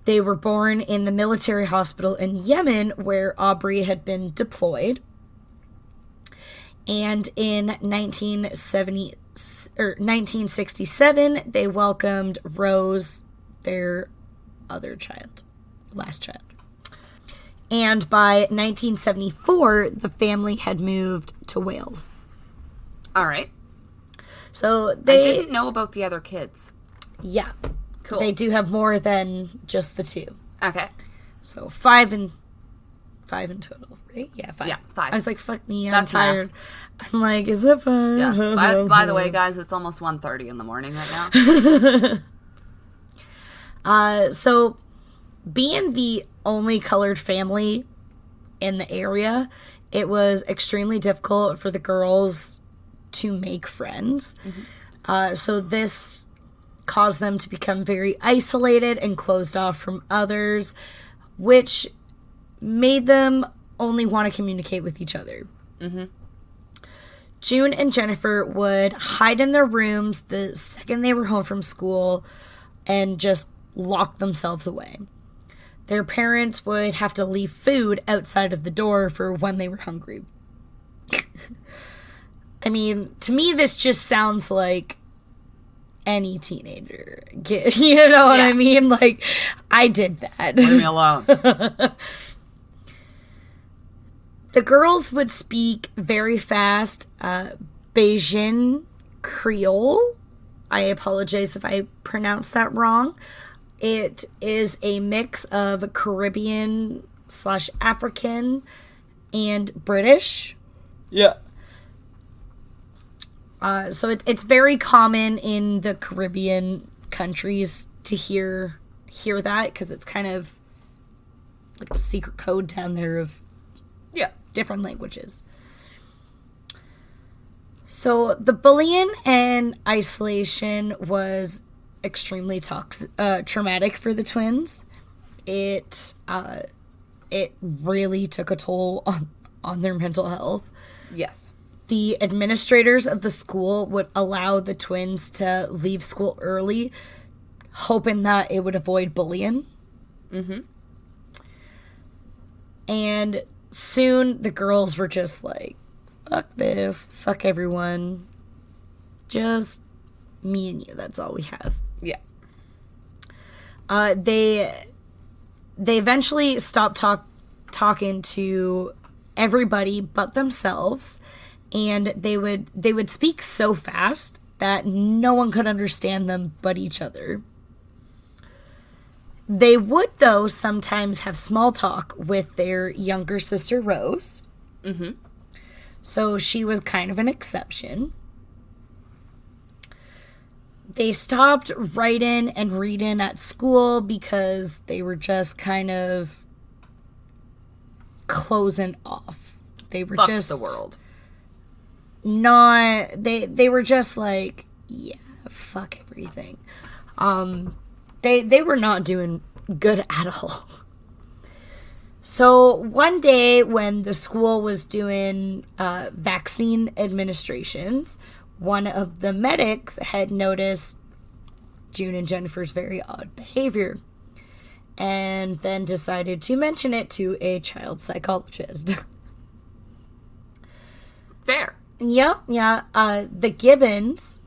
They were born in the military hospital in Yemen, where Aubry had been deployed. And in 1967, they welcomed Rose, their other child, last child. And by 1974, the family had moved to Wales. All right. So I they... didn't know about the other kids. Yeah. Cool. They do have more than just the 2. Okay. So 5 in total, right? Yeah, 5. Yeah, 5. I was like, fuck me, I'm That's tired. Math. I'm like, is it 5? Yes. By the way, guys, it's almost 1:30 in the morning right now. So being the only colored family in the area, it was extremely difficult for the girls to make friends. So this caused them to become very isolated and closed off from others, which made them only want to communicate with each other. June and Jennifer would hide in their rooms the second they were home from school and just lock themselves away. Their parents would have to leave food outside of the door for when they were hungry. I mean, to me, this just sounds like any teenager. You know what I mean? Like, I did that. Leave me alone. The girls would speak very fast Bajan Creole. I apologize if I pronounced that wrong. It is a mix of Caribbean/African and British. Yeah. So it's very common in the Caribbean countries to hear that, because it's kind of like a secret code down there of different languages. So the bullying and isolation was extremely traumatic for the twins. It really took a toll on their mental health. Yes. The administrators of the school would allow the twins to leave school early, hoping that it would avoid bullying. And soon the girls were just like, fuck this, fuck everyone. Just me and you, that's all we have. Yeah. They eventually stopped talking to everybody but themselves, and they would speak so fast that no one could understand them but each other. They would, though, sometimes have small talk with their younger sister, Rose. So she was kind of an exception. They stopped writing and reading at school because they were just kind of closing off. They were Fuck just the world. They were just like, yeah, fuck everything. They were not doing good at all. So one day when the school was doing vaccine administrations, one of the medics had noticed June and Jennifer's very odd behavior and then decided to mention it to a child psychologist. Fair. Yeah. The Gibbons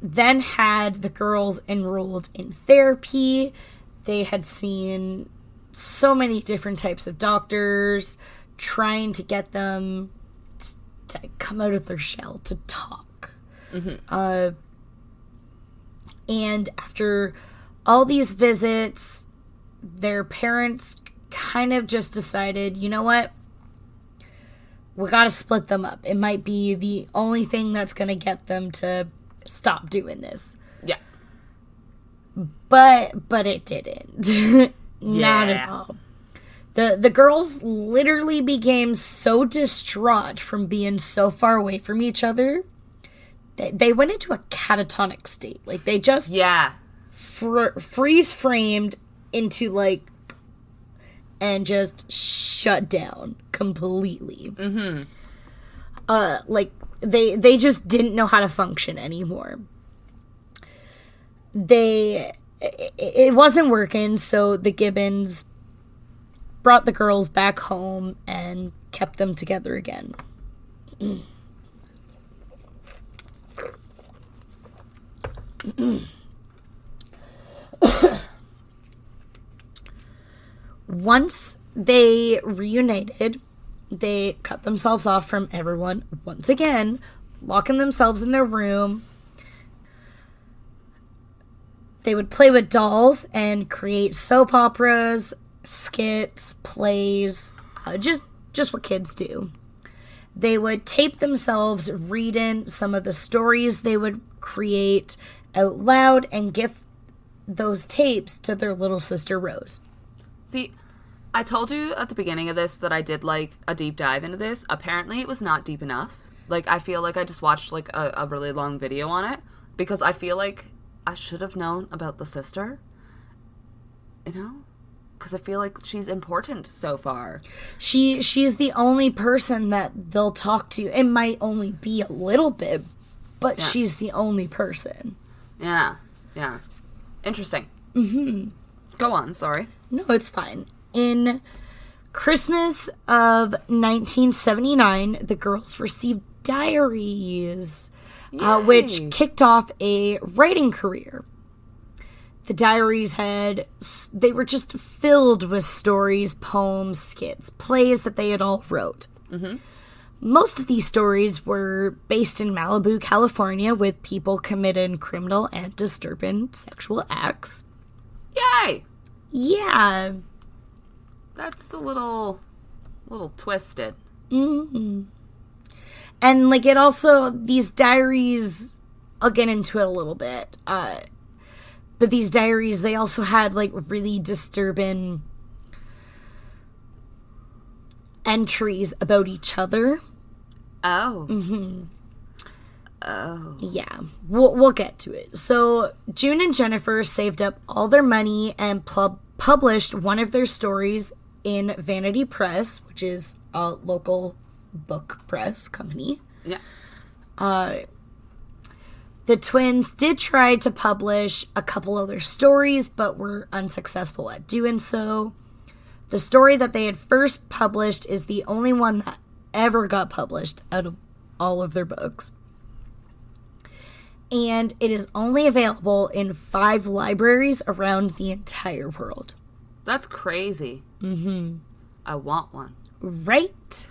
then had the girls enrolled in therapy. They had seen so many different types of doctors trying to get them to come out of their shell, to talk. And after all these visits, their parents kind of just decided, you know what? We gotta split them up. It might be the only thing that's gonna get them to stop doing this. Yeah. But it didn't. Not at all. The girls literally became so distraught from being so far away from each other. They went into a catatonic state. Like, they just freeze framed into, like, and just shut down completely. Like, they just didn't know how to function anymore. It wasn't working, so the Gibbons brought the girls back home and kept them together again. Once they reunited, they cut themselves off from everyone once again, locking themselves in their room. They would play with dolls and create soap operas, skits, plays, just what kids do. They would tape themselves reading some of the stories they would create out loud and gift those tapes to their little sister Rose. See, I told you at the beginning of this that I did like a deep dive into this. Apparently it was not deep enough. Like, I feel like I just watched like a really long video on it because I feel like I should have known about the sister, you know? Because I feel like she's important so far. She's the only person that they'll talk to. It might only be a little bit, but she's the only person. Yeah. Interesting. Mm-hmm. Go on, sorry. No, it's fine. In Christmas of 1979, the girls received diaries, which kicked off a writing career. The diaries they were just filled with stories, poems, skits, plays that they had all wrote. Mm-hmm. Most of these stories were based in Malibu, California, with people committing criminal and disturbing sexual acts. Yay! Yeah. That's a little twisted. Mm-hmm. And, like, it also, these diaries, I'll get into it a little bit, but these diaries, they also had, like, really disturbing entries about each other. Oh. Mm-hmm. Oh. Yeah. We'll get to it. So, June and Jennifer saved up all their money and published one of their stories in Vanity Press, which is a local book press company. Yeah. The twins did try to publish a couple other stories, but were unsuccessful at doing so. The story that they had first published is the only one that ever got published out of all of their books. And it is only available in 5 libraries around the entire world. That's crazy. Mm-hmm. I want one. Right?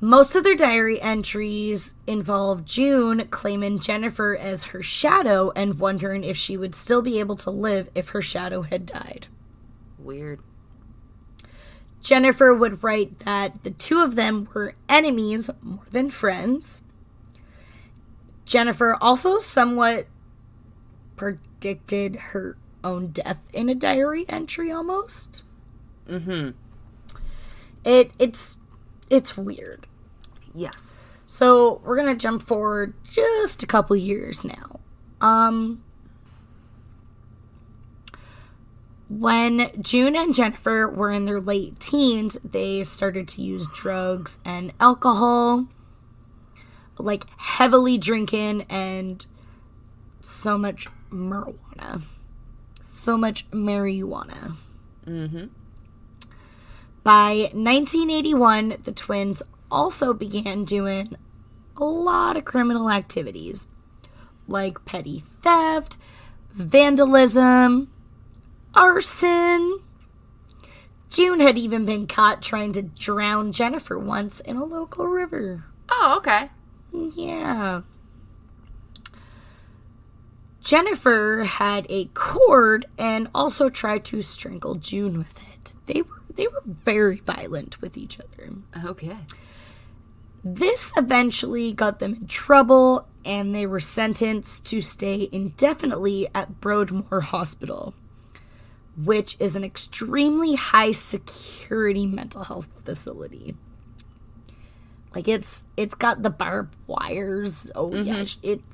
Most of their diary entries involve June claiming Jennifer as her shadow and wondering if she would still be able to live if her shadow had died. Weird. Jennifer would write that the two of them were enemies more than friends. Jennifer also somewhat predicted her own death in a diary entry almost. Mm-hmm. It's weird. Yes. So we're gonna jump forward just a couple years now. When June and Jennifer were in their late teens, they started to use drugs and alcohol, like heavily drinking, and so much marijuana. Mm-hmm. By 1981, the twins also began doing a lot of criminal activities, like petty theft, vandalism, arson. June had even been caught trying to drown Jennifer once in a local river. Oh, okay. Yeah. Jennifer had a cord and also tried to strangle June with it. They were very violent with each other. Okay. This eventually got them in trouble, and they were sentenced to stay indefinitely at Broadmoor Hospital, which is an extremely high security mental health facility. Like, it's got the barbed wires. Oh, yeah.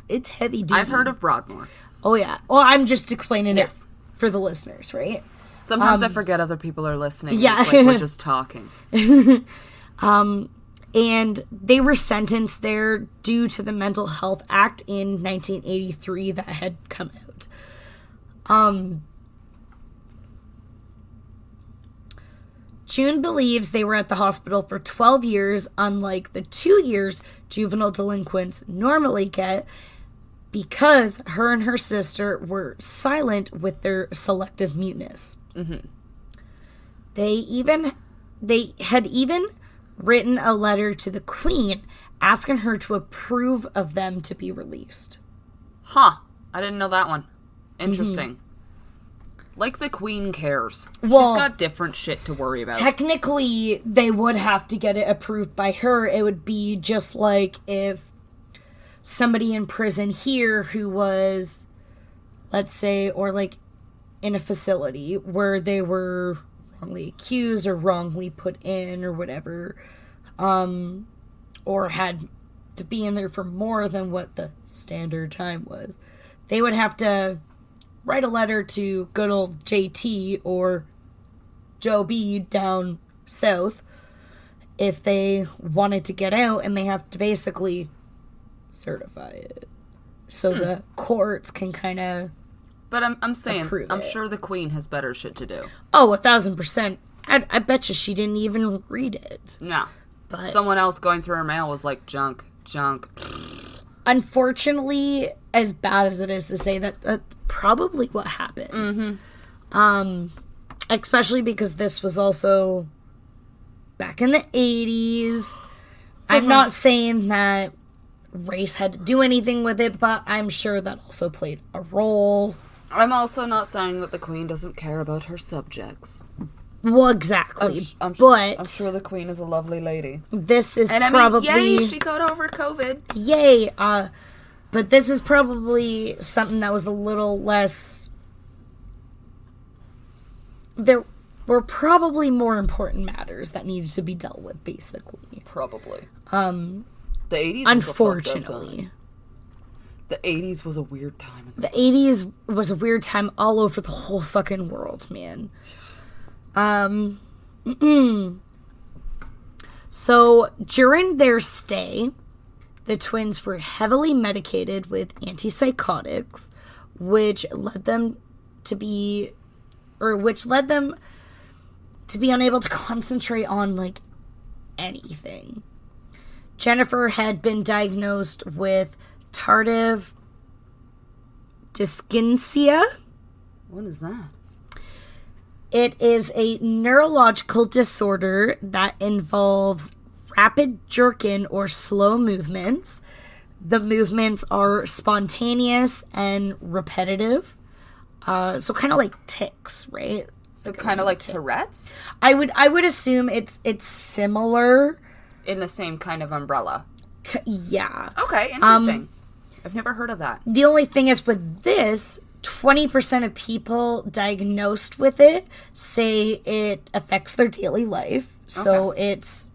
It's heavy duty. I've heard of Broadmoor. Oh, yeah. Well, I'm just explaining it for the listeners, right? Sometimes I forget other people are listening. Yeah. It's like we're just talking. And they were sentenced there due to the Mental Health Act in 1983 that had come out. June believes they were at the hospital for 12 years, unlike the 2 years juvenile delinquents normally get, because her and her sister were silent with their selective muteness. Mm-hmm. They had even written a letter to the Queen asking her to approve of them to be released. Huh. I didn't know that one. Interesting. Like the Queen cares. Well, she's got different shit to worry about. Technically, they would have to get it approved by her. It would be just like if somebody in prison here who was, let's say, or like in a facility where they were wrongly accused or wrongly put in or whatever, or had to be in there for more than what the standard time was, they would have to write a letter to good old JT or Joe B down south if they wanted to get out, and they have to basically certify it so the courts can kind of. But I'm saying, I'm it. sure the Queen has better shit to do. Oh, 1,000%. I bet you she didn't even read it. No. But someone else going through her mail was like, junk. Unfortunately, as bad as it is to say, that's probably what happened. Mm-hmm. Especially because this was also back in the 80s. I'm not saying that race had to do anything with it, but I'm sure that also played a role. I'm also not saying that the Queen doesn't care about her subjects. Well, exactly. I'm but sure the Queen is a lovely lady. This is and probably... I mean, yay, she got over COVID. Yay. But this is probably something that was a little less... There were probably more important matters that needed to be dealt with, basically. Probably. The 80s unfortunately. The 80s was a weird time. The 80s was a weird time all over the whole fucking world, man. So, during their stay, the twins were heavily medicated with antipsychotics, which led them to be unable to concentrate on, like, anything. Jennifer had been diagnosed with tardive dyskinesia. What is that? It is a neurological disorder that involves rapid jerking or slow movements. The movements are spontaneous and repetitive. So kind of like tics, right? So kind of like Tourette's? I would assume it's similar. In the same kind of umbrella. Yeah. Okay, interesting. I've never heard of that. The only thing is with this, 20% of people diagnosed with it say it affects their daily life. So it's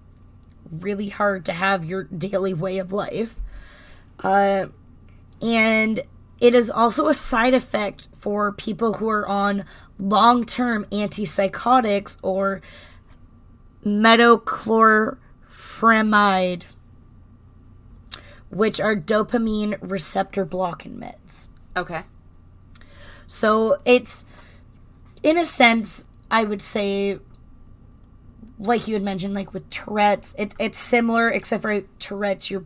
really hard to have your daily way of life. And it is also a side effect for people who are on long-term antipsychotics or metoclopramide, which are dopamine receptor blocking meds. Okay. So it's, in a sense, I would say, like you had mentioned, like with Tourette's, it's similar, except for Tourette's you're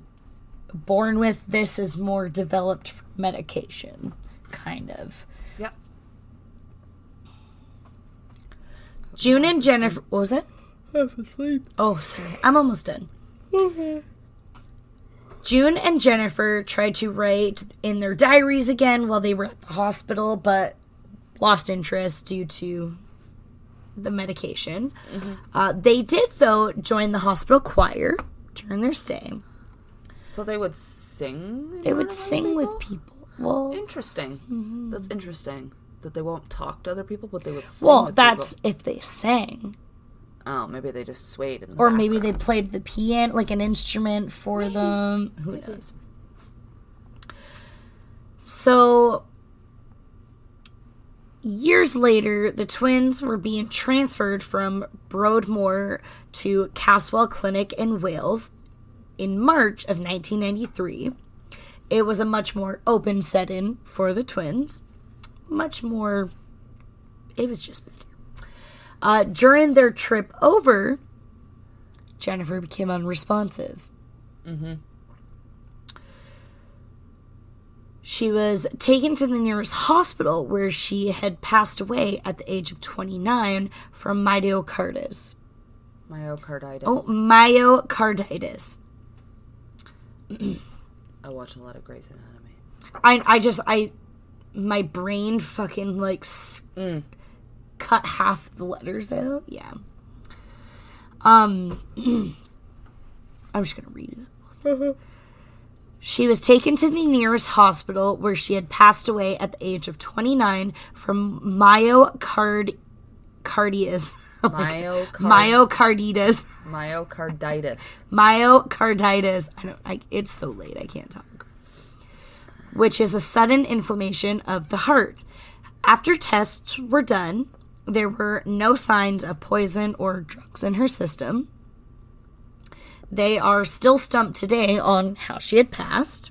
born with. This is more developed for medication, kind of. Yep. June and Jennifer, what was it? Half asleep. Oh, sorry. I'm almost done. Okay. June and Jennifer tried to write in their diaries again while they were at the hospital, but lost interest due to the medication. Mm-hmm. They did, though, join the hospital choir during their stay. So they would sing? They would sing with people. Well, interesting. Mm-hmm. That's interesting. That they won't talk to other people, but they would sing well, with that's people. if they sang. Oh, maybe they just swayed in the Or background. maybe they played the piano, like an instrument for them. Who knows? So, years later, the twins were being transferred from Broadmoor to Caswell Clinic in Wales in March of 1993. It was a much more open setting for the twins. Much more... It was just better. During their trip over, Jennifer became unresponsive. Mm-hmm. She was taken to the nearest hospital where she had passed away at the age of 29 from myocarditis. Myocarditis. Oh, myocarditis. I watch a lot of Grey's Anatomy. My brain fucking like cut half the letters out. Yeah. I'm just going to read it. She was taken to the nearest hospital where she had passed away at the age of 29 from myocarditis. Myocarditis. It's so late, I can't talk. Which is a sudden inflammation of the heart. After tests were done, there were no signs of poison or drugs in her system. They are still stumped today on how she had passed.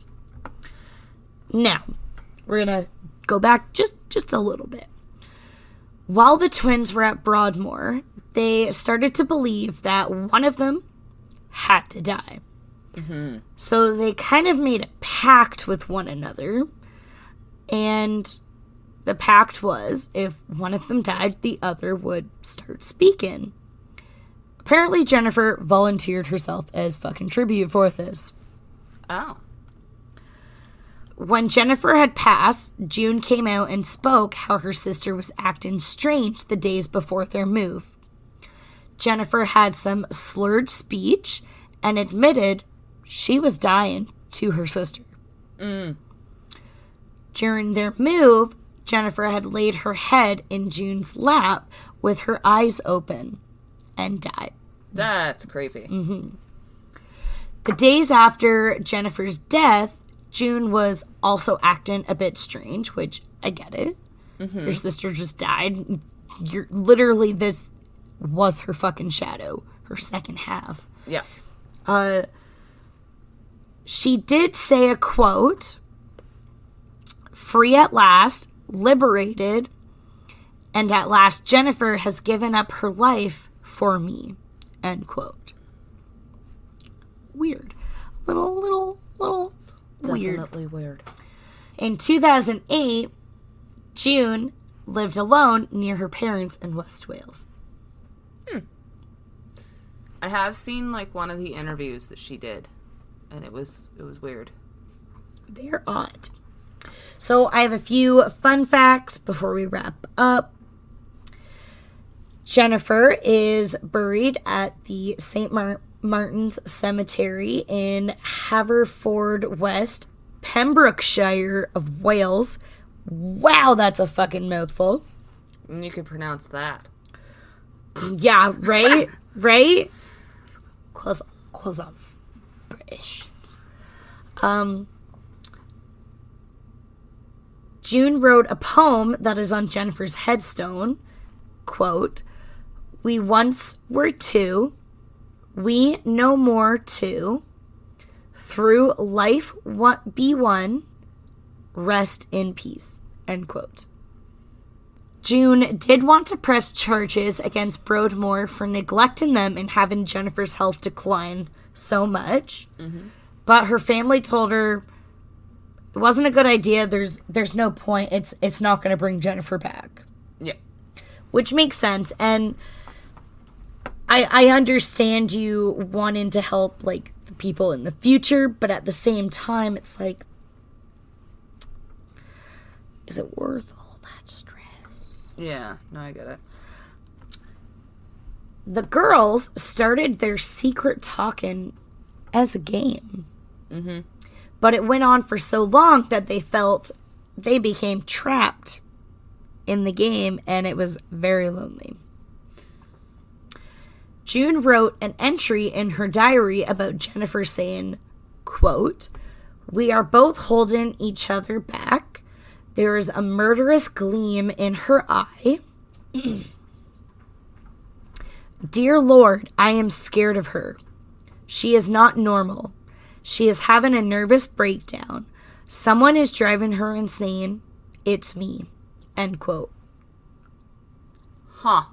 Now, we're going to go back just a little bit. While the twins were at Broadmoor, they started to believe that one of them had to die. Mm-hmm. So they kind of made a pact with one another. And the pact was, if one of them died, the other would start speaking. Apparently, Jennifer volunteered herself as fucking tribute for this. Oh. When Jennifer had passed, June came out and spoke how her sister was acting strange the days before their move. Jennifer had some slurred speech and admitted she was dying to her sister. During their move, Jennifer had laid her head in June's lap with her eyes open and died. That's creepy. Mm-hmm. The days after Jennifer's death, June was also acting a bit strange, which I get it. Mm-hmm. Your sister just died. This was her fucking shadow, her second half. Yeah. She did say a quote, "Free at last, liberated, and at last Jennifer has given up her life for me." End quote. Weird. Little Definitely weird. In 2008, June lived alone near her parents in West Wales. I have seen one of the interviews that she did, and it was weird. They're odd. So I have a few fun facts before we wrap up. Jennifer is buried at the St. Martin's Cemetery in Haverfordwest, Pembrokeshire of Wales. Wow, that's a fucking mouthful. And you could pronounce that. Yeah, right? Right? Cause I'm British. June wrote a poem that is on Jennifer's headstone. Quote, "We once were two, we no more two. Through life be one, rest in peace." End quote. June did want to press charges against Broadmoor for neglecting them and having Jennifer's health decline so much. Mm-hmm. But her family told her it wasn't a good idea. There's no point. It's not going to bring Jennifer back. Yeah. Which makes sense. And I understand you wanting to help the people in the future, but at the same time, it's is it worth all that stress? Yeah, no, I get it. The girls started their secret talking as a game. Mm-hmm. But it went on for so long that they felt they became trapped in the game, and it was very lonely. June wrote an entry in her diary about Jennifer saying, quote, "We are both holding each other back. There is a murderous gleam in her eye. Dear Lord, I am scared of her. She is not normal. She is having a nervous breakdown. Someone is driving her insane. It's me." End quote. Huh.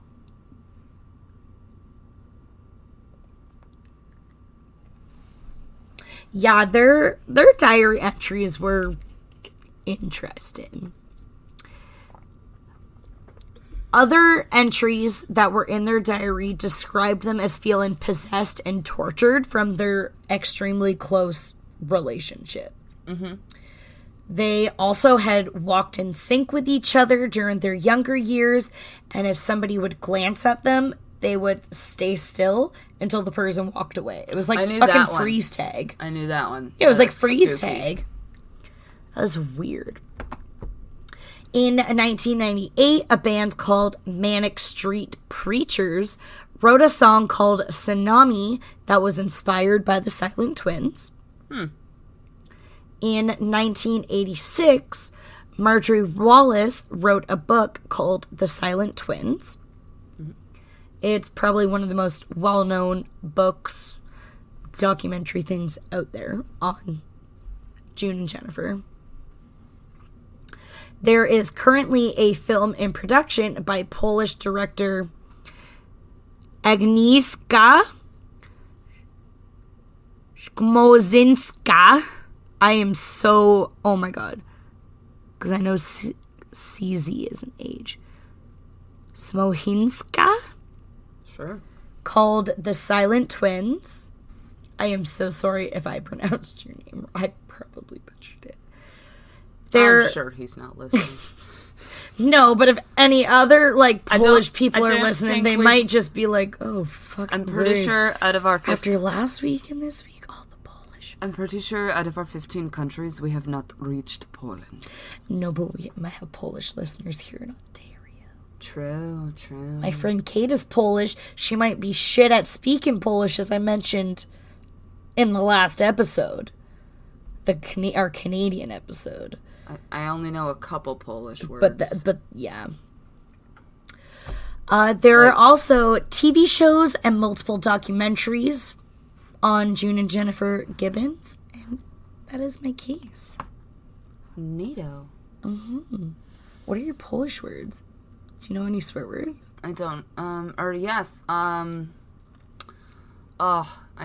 Yeah, their diary entries were interesting. Other entries that were in their diary described them as feeling possessed and tortured from their extremely close relationship. Mm-hmm. They also had walked in sync with each other during their younger years, and if somebody would glance at them, they would stay still until the person walked away. It was like fucking freeze tag. I knew that one. It was like freeze tag. That was weird. In 1998, a band called Manic Street Preachers wrote a song called Tsunami that was inspired by the Silent Twins. In 1986, Marjorie Wallace wrote a book called The Silent Twins. It's probably one of the most well-known books, documentary things out there on June and Jennifer. There is currently a film in production by Polish director Agnieszka Szmozinska. I am so... Oh my god. Because I know CZ is an age. Smohinska? Sure. Called The Silent Twins. I am so sorry if I pronounced your name. I probably butchered it. I'm sure he's not listening. No, but if any other like Polish people are listening, they might just be like, "Oh fuck." I'm pretty sure out of our after last week and this week, all the Polish. I'm pretty sure out of our 15 countries, we have not reached Poland. No, but we might have Polish listeners here in Ontario. True. My friend Kate is Polish. She might be shit at speaking Polish, as I mentioned in the last episode, our Canadian episode. I only know a couple Polish words. But yeah. There are also TV shows and multiple documentaries on June and Jennifer Gibbons, and that is my case. Neato. What are your Polish words? Do you know any swear words? I don't. Yes. I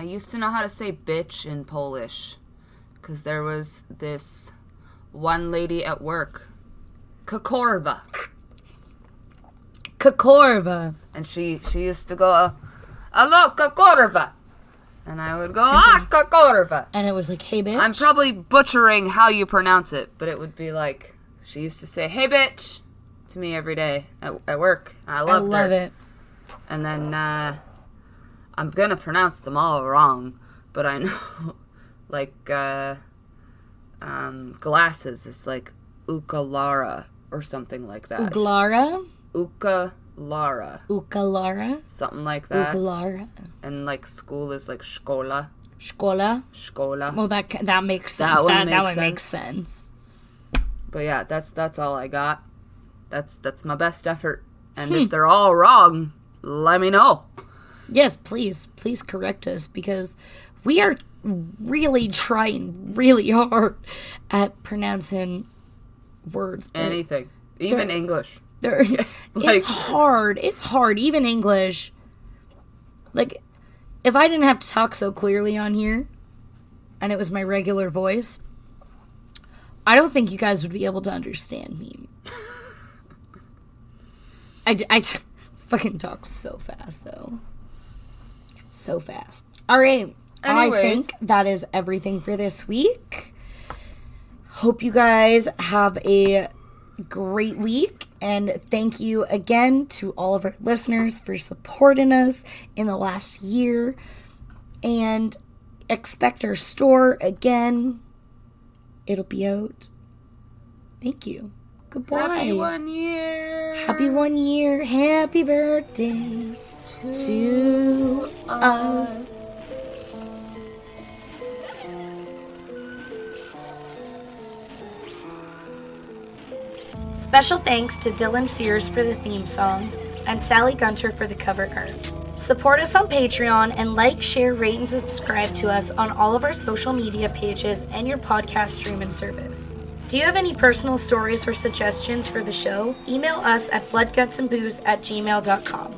used to know how to say bitch in Polish, because there was this one lady at work, Kakorva. And she used to go, hello, Kakorva. And I would go, Kakorva. And it was like, hey, bitch. I'm probably butchering how you pronounce it, but it would be like, she used to say, hey, bitch, to me every day at work. I love it. And then I'm going to pronounce them all wrong, but I know, like, glasses is like Ukalara or something like that. Ukalara? Ukalara. Something like that. Ukalara. And like school is like szkola. Szkola. Well, that makes sense. That one makes sense. But yeah, that's all I got. That's my best effort. And if they're all wrong, let me know. Yes, please correct us, because we are really trying really hard at pronouncing words. Anything. Even English. It's hard. It's hard. Even English. Like, if I didn't have to talk so clearly on here, and it was my regular voice, I don't think you guys would be able to understand me. I fucking talk so fast, though. So fast. All right. Anyways. I think that is everything for this week. Hope you guys have a great week, and thank you again to all of our listeners for supporting us in the last year, and expect our store again. It'll be out. Thank you. Goodbye. Happy 1 year. Happy 1 year. Happy birthday to us. Special thanks to Dylan Sears for the theme song and Sally Gunter for the cover art. Support us on Patreon and like, share, rate, and subscribe to us on all of our social media pages and your podcast streaming service. Do you have any personal stories or suggestions for the show? Email us at bloodgutsandbooze@gmail.com.